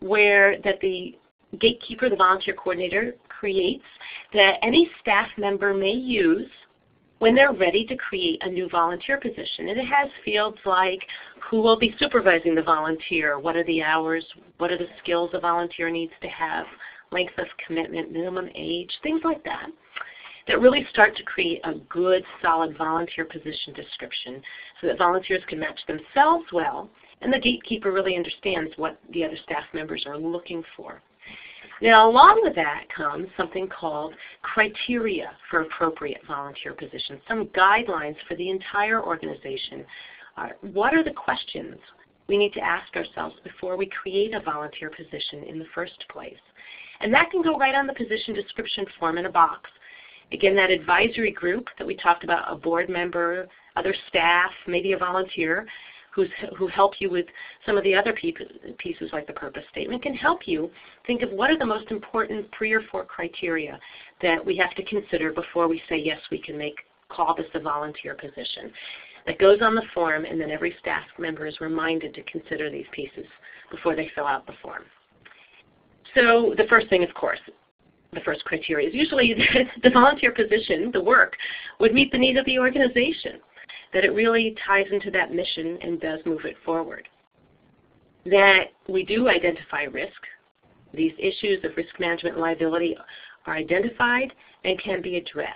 that the gatekeeper, the volunteer coordinator, creates that any staff member may use when they're ready to create a new volunteer position. And it has fields like who will be supervising the volunteer, what are the hours, what are the skills a volunteer needs to have, length of commitment, minimum age, things like that really start to create a good, solid volunteer position description so that volunteers can match themselves well, and the gatekeeper really understands what the other staff members are looking for. Now, along with that comes something called criteria for appropriate volunteer positions, some guidelines for the entire organization. What are the questions we need to ask ourselves before we create a volunteer position in the first place? And that can go right on the position description form in a box. Again, that advisory group that we talked about, a board member, other staff, maybe a volunteer, who help you with some of the other pieces like the purpose statement, can help you think of what are the most important 3 or 4 criteria that we have to consider before we say, yes, we can call this a volunteer position. That goes on the form, and then every staff member is reminded to consider these pieces before they fill out the form. So the first thing, of course, the first criteria is usually the volunteer position, the work, would meet the need of the organization, that it really ties into that mission and does move it forward. That we do identify risk. These issues of risk management and liability are identified and can be addressed.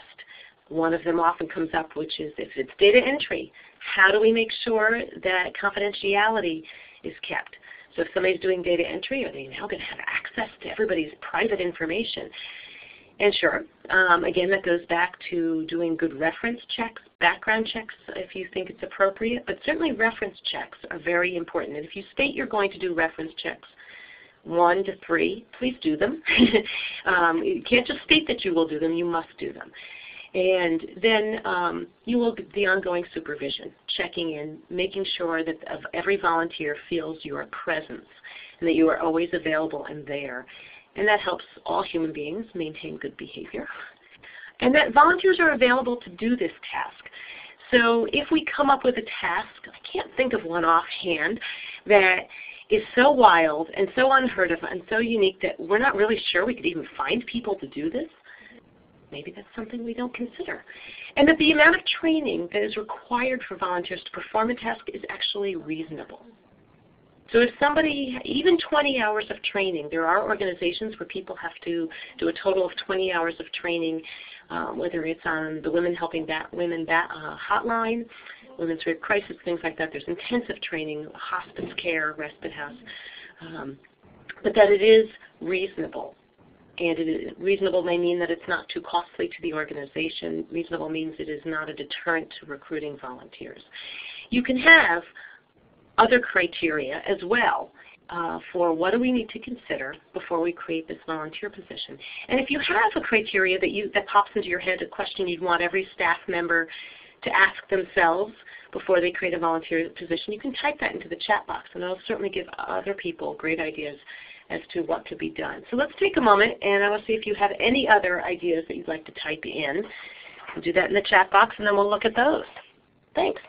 One of them often comes up, which is if it's data entry, how do we make sure that confidentiality is kept? So if somebody's doing data entry, are they now going to have access to everybody's private information? And sure, again, that goes back to doing good reference checks, background checks if you think it's appropriate, but certainly reference checks are very important. And if you state you're going to do reference checks 1 to 3, please do them. You can't just state that you will do them, you must do them. And then you will do the ongoing supervision, checking in, making sure that every volunteer feels your presence and that you are always available and there. And that helps all human beings maintain good behavior. And that volunteers are available to do this task. So if we come up with a task, I can't think of one offhand, that is so wild and so unheard of and so unique that we're not really sure we could even find people to do this, maybe that's something we don't consider. And that the amount of training that is required for volunteers to perform a task is actually reasonable. So if somebody, even 20 hours of training, there are organizations where people have to do a total of 20 hours of training, whether it's on the Women Helping Women hotline, Women's Rape Crisis, things like that. There's intensive training, hospice care, respite house, but that it is reasonable. And reasonable may mean that it's not too costly to the organization. Reasonable means it is not a deterrent to recruiting volunteers. You can have other criteria as well for what do we need to consider before we create this volunteer position. And if you have a criteria that pops into your head, a question you'd want every staff member to ask themselves before they create a volunteer position, you can type that into the chat box, and it'll certainly give other people great ideas as to what could be done. So let's take a moment, and I will see if you have any other ideas that you'd like to type in. We'll do that in the chat box, and then we'll look at those. Thanks.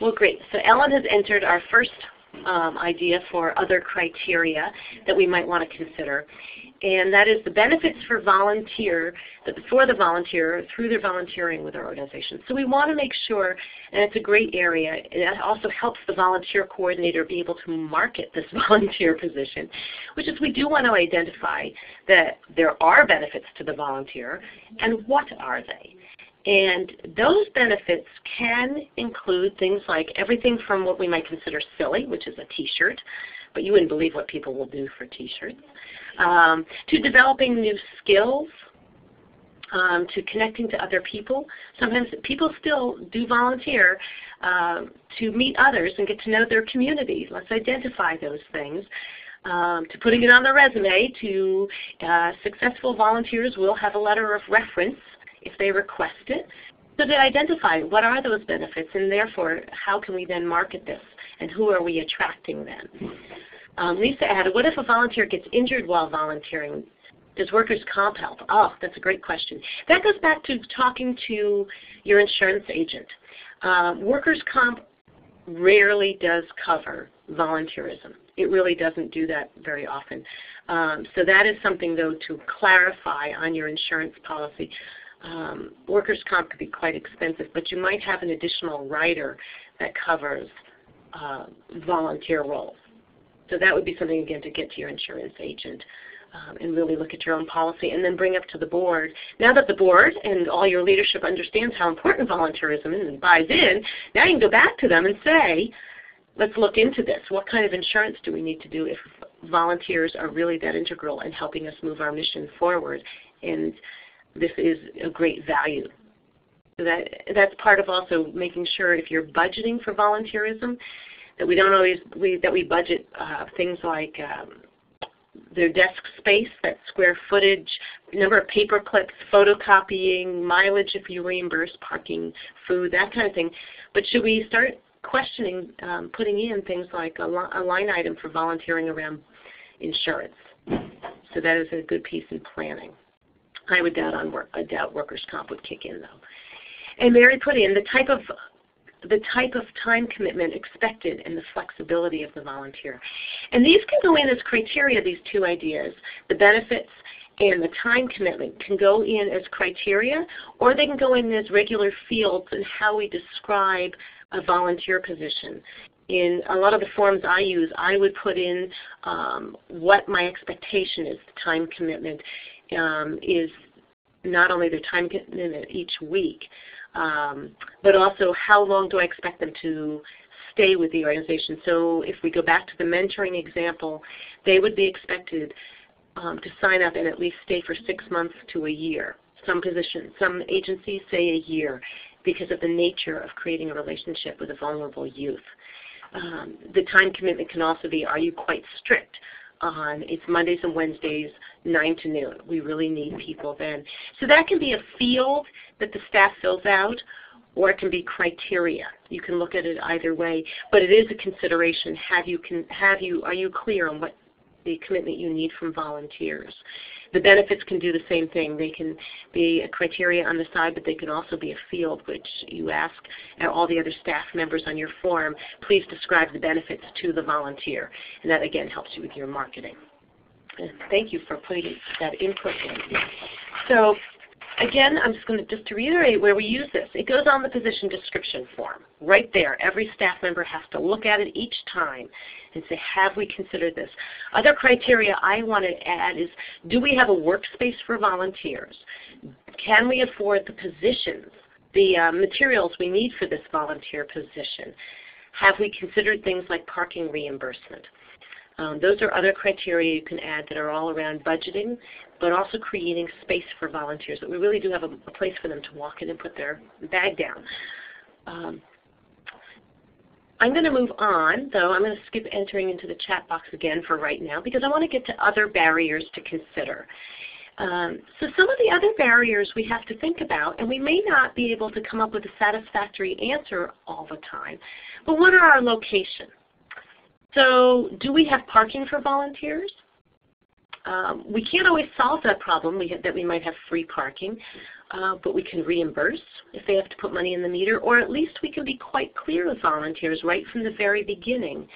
Well, great. So Ellen has entered our first idea for other criteria that we might want to consider, and that is the benefits for the volunteer through their volunteering with our organization. So we want to make sure, and it's a great area, it also helps the volunteer coordinator be able to market this volunteer position, which is we do want to identify that there are benefits to the volunteer, and what are they? And those benefits can include things like everything from what we might consider silly, which is a T-shirt, but you wouldn't believe what people will do for T-shirts, to developing new skills, to connecting to other people. Sometimes people still do volunteer to meet others and get to know their community. Let's identify those things. To putting it on the resume, to successful volunteers will have a letter of reference if they request it. So to identify what are those benefits, and therefore how can we then market this, and who are we attracting then? Lisa added, what if a volunteer gets injured while volunteering? Does workers' comp help? Oh, that's a great question. That goes back to talking to your insurance agent. Workers' comp rarely does cover volunteerism. It really doesn't do that very often. So that is something, though, to clarify on your insurance policy. Workers' comp could be quite expensive, but you might have an additional rider that covers volunteer roles. So that would be something, again, to get to your insurance agent and really look at your own policy and then bring up to the board. Now that the board and all your leadership understands how important volunteerism is and buys in, now you can go back to them and say, let's look into this. What kind of insurance do we need to do if volunteers are really that integral in helping us move our mission forward? And this is a great value. So that's part of also making sure if you're budgeting for volunteerism, that we don't always that we budget things like their desk space, that square footage, number of paper clips, photocopying, mileage if you reimburse, parking, food, that kind of thing. But should we start questioning putting in things like a line item for volunteering around insurance? So that is a good piece in planning. I would doubt workers' comp would kick in, though. And Mary put in the type of time commitment expected and the flexibility of the volunteer. And these can go in as criteria, these two ideas. The benefits and the time commitment can go in as criteria, or they can go in as regular fields in how we describe a volunteer position. In a lot of the forms I use, I would put in what my expectation is. The time commitment is not only the time commitment each week, but also how long do I expect them to stay with the organization. So if we go back to the mentoring example, they would be expected to sign up and at least stay for 6 months to a year. Some agencies say a year because of the nature of creating a relationship with a vulnerable youth. The time commitment can also be, are you quite strict on it's Mondays and Wednesdays, 9 to noon. We really need people then. So that can be a field that the staff fills out, or it can be criteria. You can look at it either way, but it is a consideration. Are you clear on what the commitment you need from volunteers? The benefits can do the same thing. They can be a criteria on the side, but they can also be a field which you ask all the other staff members on your form, please describe the benefits to the volunteer. And that, again, helps you with your marketing. And thank you for putting that input in. So again, I'm just going to reiterate where we use this. It goes on the position description form. Right there, every staff member has to look at it each time and say, have we considered this? Other criteria I want to add is, do we have a workspace for volunteers? Can we afford the positions, the materials we need for this volunteer position? Have we considered things like parking reimbursement? Those are other criteria you can add that are all around budgeting, but also creating space for volunteers, that we really do have a place for them to walk in and put their bag down. I'm going to move on, though. I'm going to skip entering into the chat box again for right now because I want to get to other barriers to consider. So some of the other barriers we have to think about, and we may not be able to come up with a satisfactory answer all the time, but what are our locations? So do we have parking for volunteers? We can't always solve that problem that we might have free parking, but we can reimburse if they have to put money in the meter, or at least we can be quite clear with volunteers right from the very beginning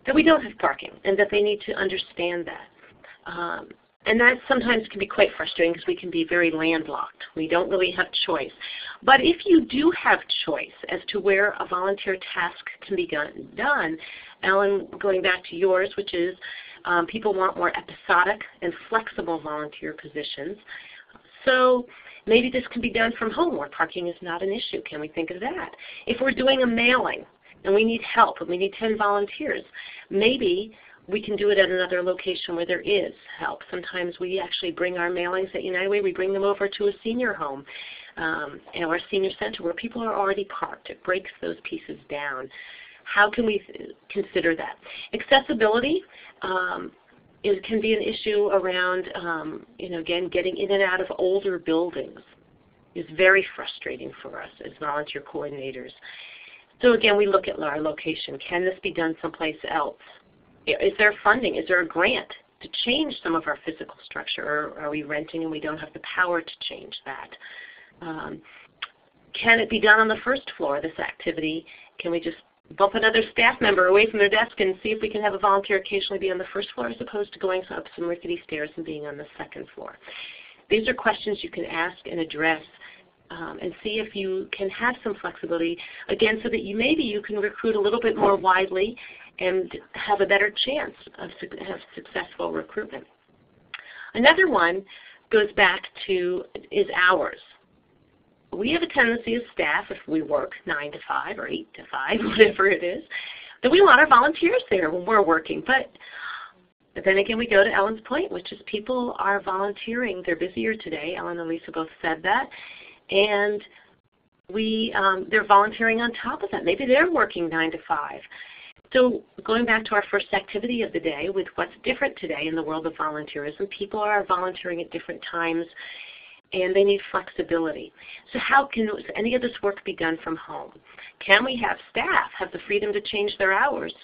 that we don't have parking and that they need to understand that. And that sometimes can be quite frustrating because we can be very landlocked. We don't really have choice. But if you do have choice as to where a volunteer task can be done, Ellen, going back to yours, which is people want more episodic and flexible volunteer positions. So maybe this can be done from home where parking is not an issue. Can we think of that? If we're doing a mailing and we need help and we need 10 volunteers, maybe we can do it at another location where there is help. Sometimes we actually bring our mailings at United Way, we bring them over to a senior home or a senior center where people are already parked. It breaks those pieces down. How can we consider that? Accessibility can be an issue around, again, getting in and out of older buildings is very frustrating for us as volunteer coordinators. So again, we look at our location. Can this be done someplace else? Is there funding? Is there a grant to change some of our physical structure, or are we renting and we don't have the power to change that? Can it be done on the first floor, this activity? Can we just bump another staff member away from their desk and see if we can have a volunteer occasionally be on the first floor as opposed to going up some rickety stairs and being on the second floor. These are questions you can ask and address and see if you can have some flexibility, again, so that maybe you can recruit a little bit more widely and have a better chance of successful recruitment. Another one goes back to is hours. We have a tendency as staff, if we work 9 to 5 or 8 to 5, whatever it is, that we want our volunteers there when we're working. But then again, we go to Ellen's point, which is people are volunteering. They're busier today. Ellen and Lisa both said that. And they're volunteering on top of that. Maybe they're working 9 to 5. So going back to our first activity of the day with what's different today in the world of volunteerism, people are volunteering at different times and they need flexibility. So how can any of this work be done from home? Can we have staff have the freedom to change their hours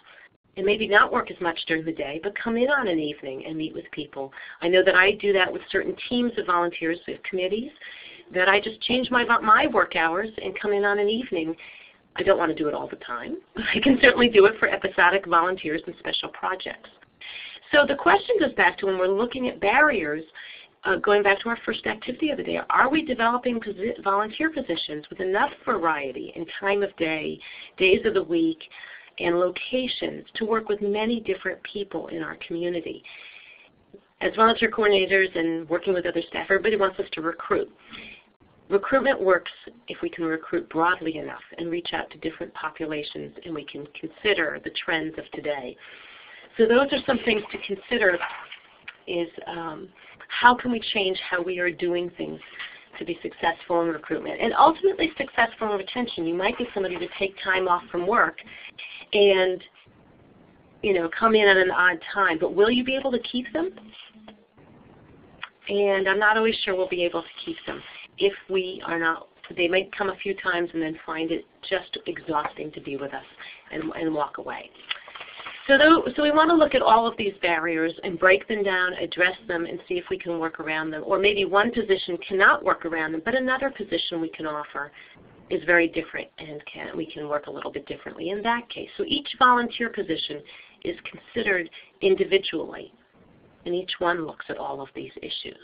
and maybe not work as much during the day, but come in on an evening and meet with people? I know that I do that with certain teams of volunteers, with committees, that I just change my work hours and come in on an evening. I don't want to do it all the time, but I can certainly do it for episodic volunteers and special projects. So the question goes back to when we're looking at barriers, going back to our first activity of the day, are we developing volunteer positions with enough variety in time of day, days of the week, and locations to work with many different people in our community? As volunteer coordinators and working with other staff, everybody wants us to recruit. Recruitment works if we can recruit broadly enough and reach out to different populations and we can consider the trends of today. So those are some things to consider is how can we change how we are doing things to be successful in recruitment and ultimately successful in retention. You might get somebody to take time off from work and come in at an odd time, but will you be able to keep them? And I'm not always sure we'll be able to keep them. If we are not, they might come a few times and then find it just exhausting to be with us and walk away. So we want to look at all of these barriers and break them down, address them, and see if we can work around them. Or maybe one position cannot work around them, but another position we can offer is very different and we can work a little bit differently in that case. So each volunteer position is considered individually, and each one looks at all of these issues.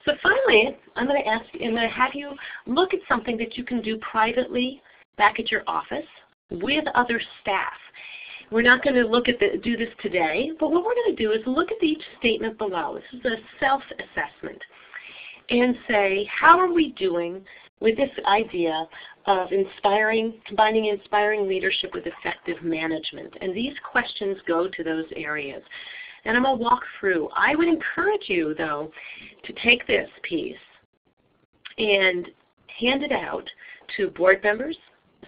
So finally, I'm going to have you look at something that you can do privately back at your office with other staff. We're not going to do this today, but what we're going to do is look at each statement below. This is a self-assessment, and say, how are we doing with this idea of combining inspiring leadership with effective management? And these questions go to those areas. And I'm going to walk through. I would encourage you, though, to take this piece and hand it out to board members,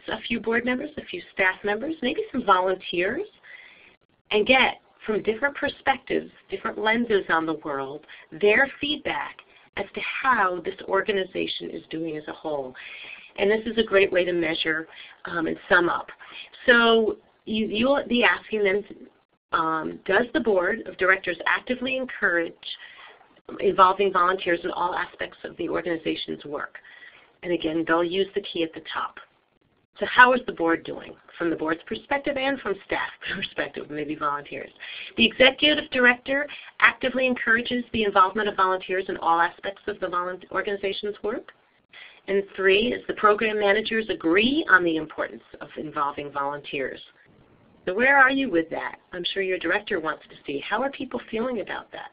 a few board members, a few staff members, maybe some volunteers, and get from different perspectives, different lenses on the world, their feedback as to how this organization is doing as a whole. And this is a great way to measure and sum up. So you'll be asking them, does the board of directors actively encourage involving volunteers in all aspects of the organization's work? And again, they'll use the key at the top. So how is the board doing from the board's perspective and from staff perspective, maybe volunteers? The executive director actively encourages the involvement of volunteers in all aspects of the organization's work. And 3 is the program managers agree on the importance of involving volunteers. So where are you with that? I'm sure your director wants to see how are people feeling about that.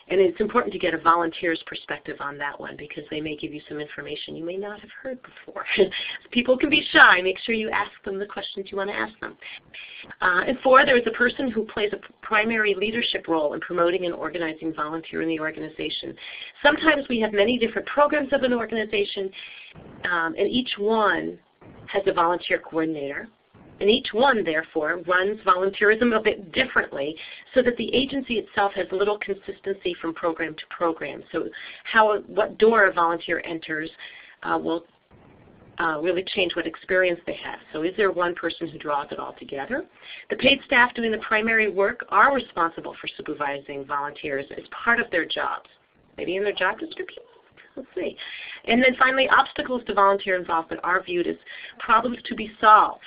And it's important to get a volunteer's perspective on that one because they may give you some information you may not have heard before. People can be shy. Make sure you ask them the questions you want to ask them. And 4, there is a person who plays a primary leadership role in promoting and organizing volunteer in the organization. Sometimes we have many different programs of an organization, and each one has a volunteer coordinator. And each one, therefore, runs volunteerism a bit differently so that the agency itself has little consistency from program to program. So what door a volunteer enters will really change what experience they have. So is there one person who draws it all together? The paid staff doing the primary work are responsible for supervising volunteers as part of their jobs, maybe in their job description. Let's see. And then finally, obstacles to volunteer involvement are viewed as problems to be solved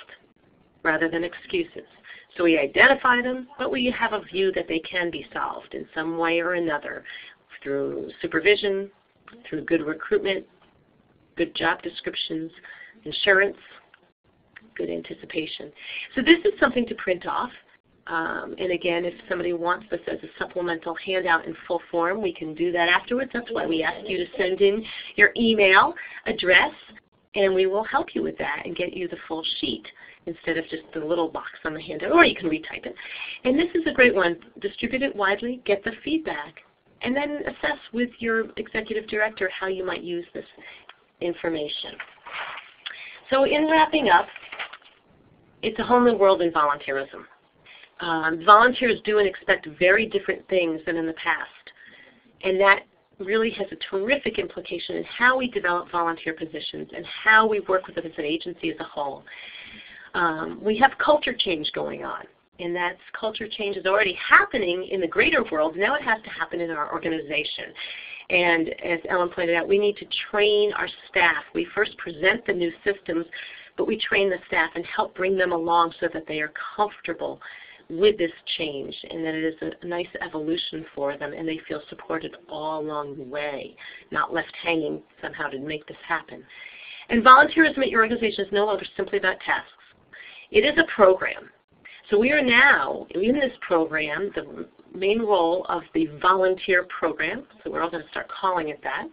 rather than excuses. So we identify them, but we have a view that they can be solved in some way or another through supervision, through good recruitment, good job descriptions, insurance, good anticipation. So this is something to print off. And again, if somebody wants this as a supplemental handout in full form, we can do that afterwards. That's why we ask you to send in your email address, and we will help you with that and get you the full sheet instead of just the little box on the handout, or you can retype it. And this is a great one. Distribute it widely, get the feedback, and then assess with your executive director how you might use this information. So in wrapping up, it's a whole new world in volunteerism. Volunteers do and expect very different things than in the past, and that really has a terrific implication in how we develop volunteer positions and how we work with them as an agency as a whole. We have culture change going on, and that culture change is already happening in the greater world. Now it has to happen in our organization. And as Ellen pointed out, we need to train our staff. We first present the new systems, but we train the staff and help bring them along so that they are comfortable with this change and that it is a nice evolution for them and they feel supported all along the way, not left hanging somehow to make this happen. And volunteerism at your organization is no longer simply about tasks. It is a program. So we are now in this program, the main role of the volunteer program, so we're all going to start calling it that,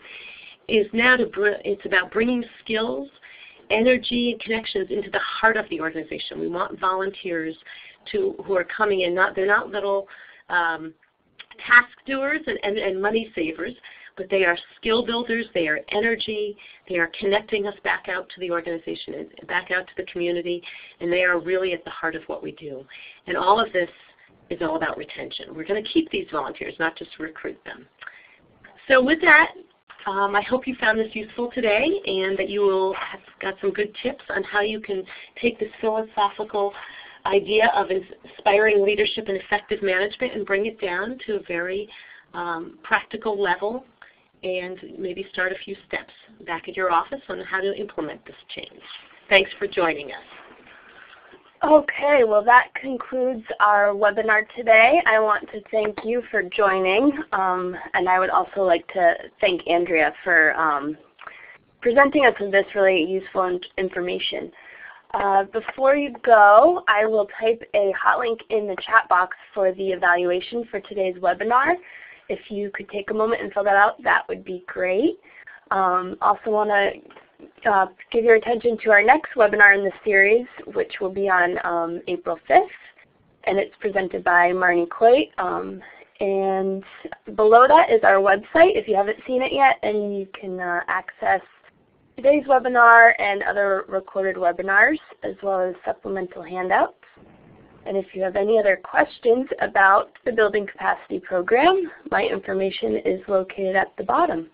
is now it's about bringing skills, energy, and connections into the heart of the organization. We want volunteers who are coming in, they're not little task doers and money savers, but they are skill builders, they are energy, they are connecting us back out to the organization and back out to the community, and they are really at the heart of what we do. And all of this is all about retention. We're going to keep these volunteers, not just recruit them. So with that, I hope you found this useful today and that you will have got some good tips on how you can take this philosophical idea of inspiring leadership and effective management and bring it down to a very practical level and maybe start a few steps back at your office on how to implement this change. Thanks for joining us. Okay, well that concludes our webinar today. I want to thank you for joining, and I would also like to thank Andrea for presenting us with this really useful information. Before you go, I will type a hot link in the chat box for the evaluation for today's webinar. If you could take a moment and fill that out, that would be great. Also want to give your attention to our next webinar in the series, which will be on April 5th, and it's presented by Marnie Coit. And below that is our website if you haven't seen it yet, and you can access today's webinar and other recorded webinars, as well as supplemental handouts. And if you have any other questions about the Building Capacity Program, my information is located at the bottom.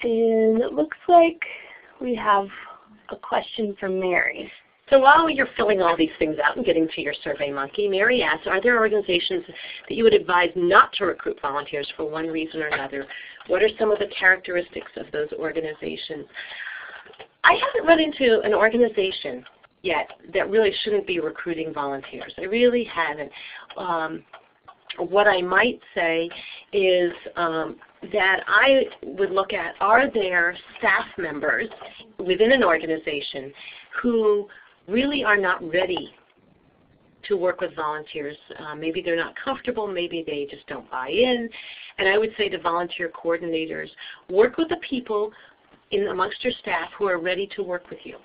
And it looks like we have a question from Mary. So while you're filling all these things out and getting to your SurveyMonkey, Mary asks, are there organizations that you would advise not to recruit volunteers for one reason or another? What are some of the characteristics of those organizations? I haven't run into an organization yet that really shouldn't be recruiting volunteers. I really haven't. What I might say is that I would look at, are there staff members within an organization who really are not ready to work with volunteers. Maybe they're not comfortable, maybe they just don't buy in. And I would say to volunteer coordinators, work with the people amongst your staff who are ready to work with you.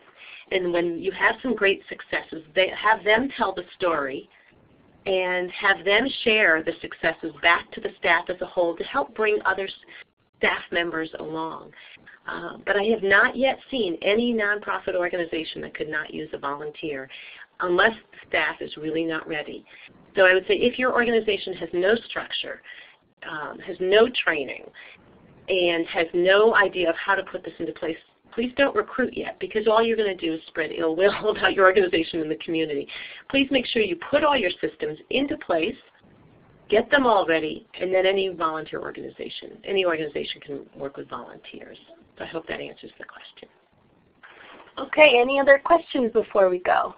And when you have some great successes, have them tell the story and have them share the successes back to the staff as a whole to help bring other staff members along. But I have not yet seen any nonprofit organization that could not use a volunteer unless the staff is really not ready. So I would say if your organization has no structure, has no training, and has no idea of how to put this into place, please don't recruit yet, because all you're going to do is spread ill will about your organization in the community. Please make sure you put all your systems into place, get them all ready, and then any volunteer organization, any organization can work with volunteers. So I hope that answers the question. Okay, any other questions before we go?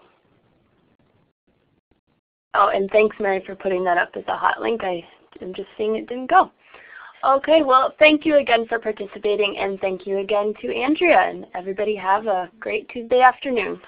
Oh, and thanks, Mary, for putting that up as a hot link. I'm just seeing it didn't go. Okay, well, thank you again for participating, and thank you again to Andrea. And everybody have a great Tuesday afternoon.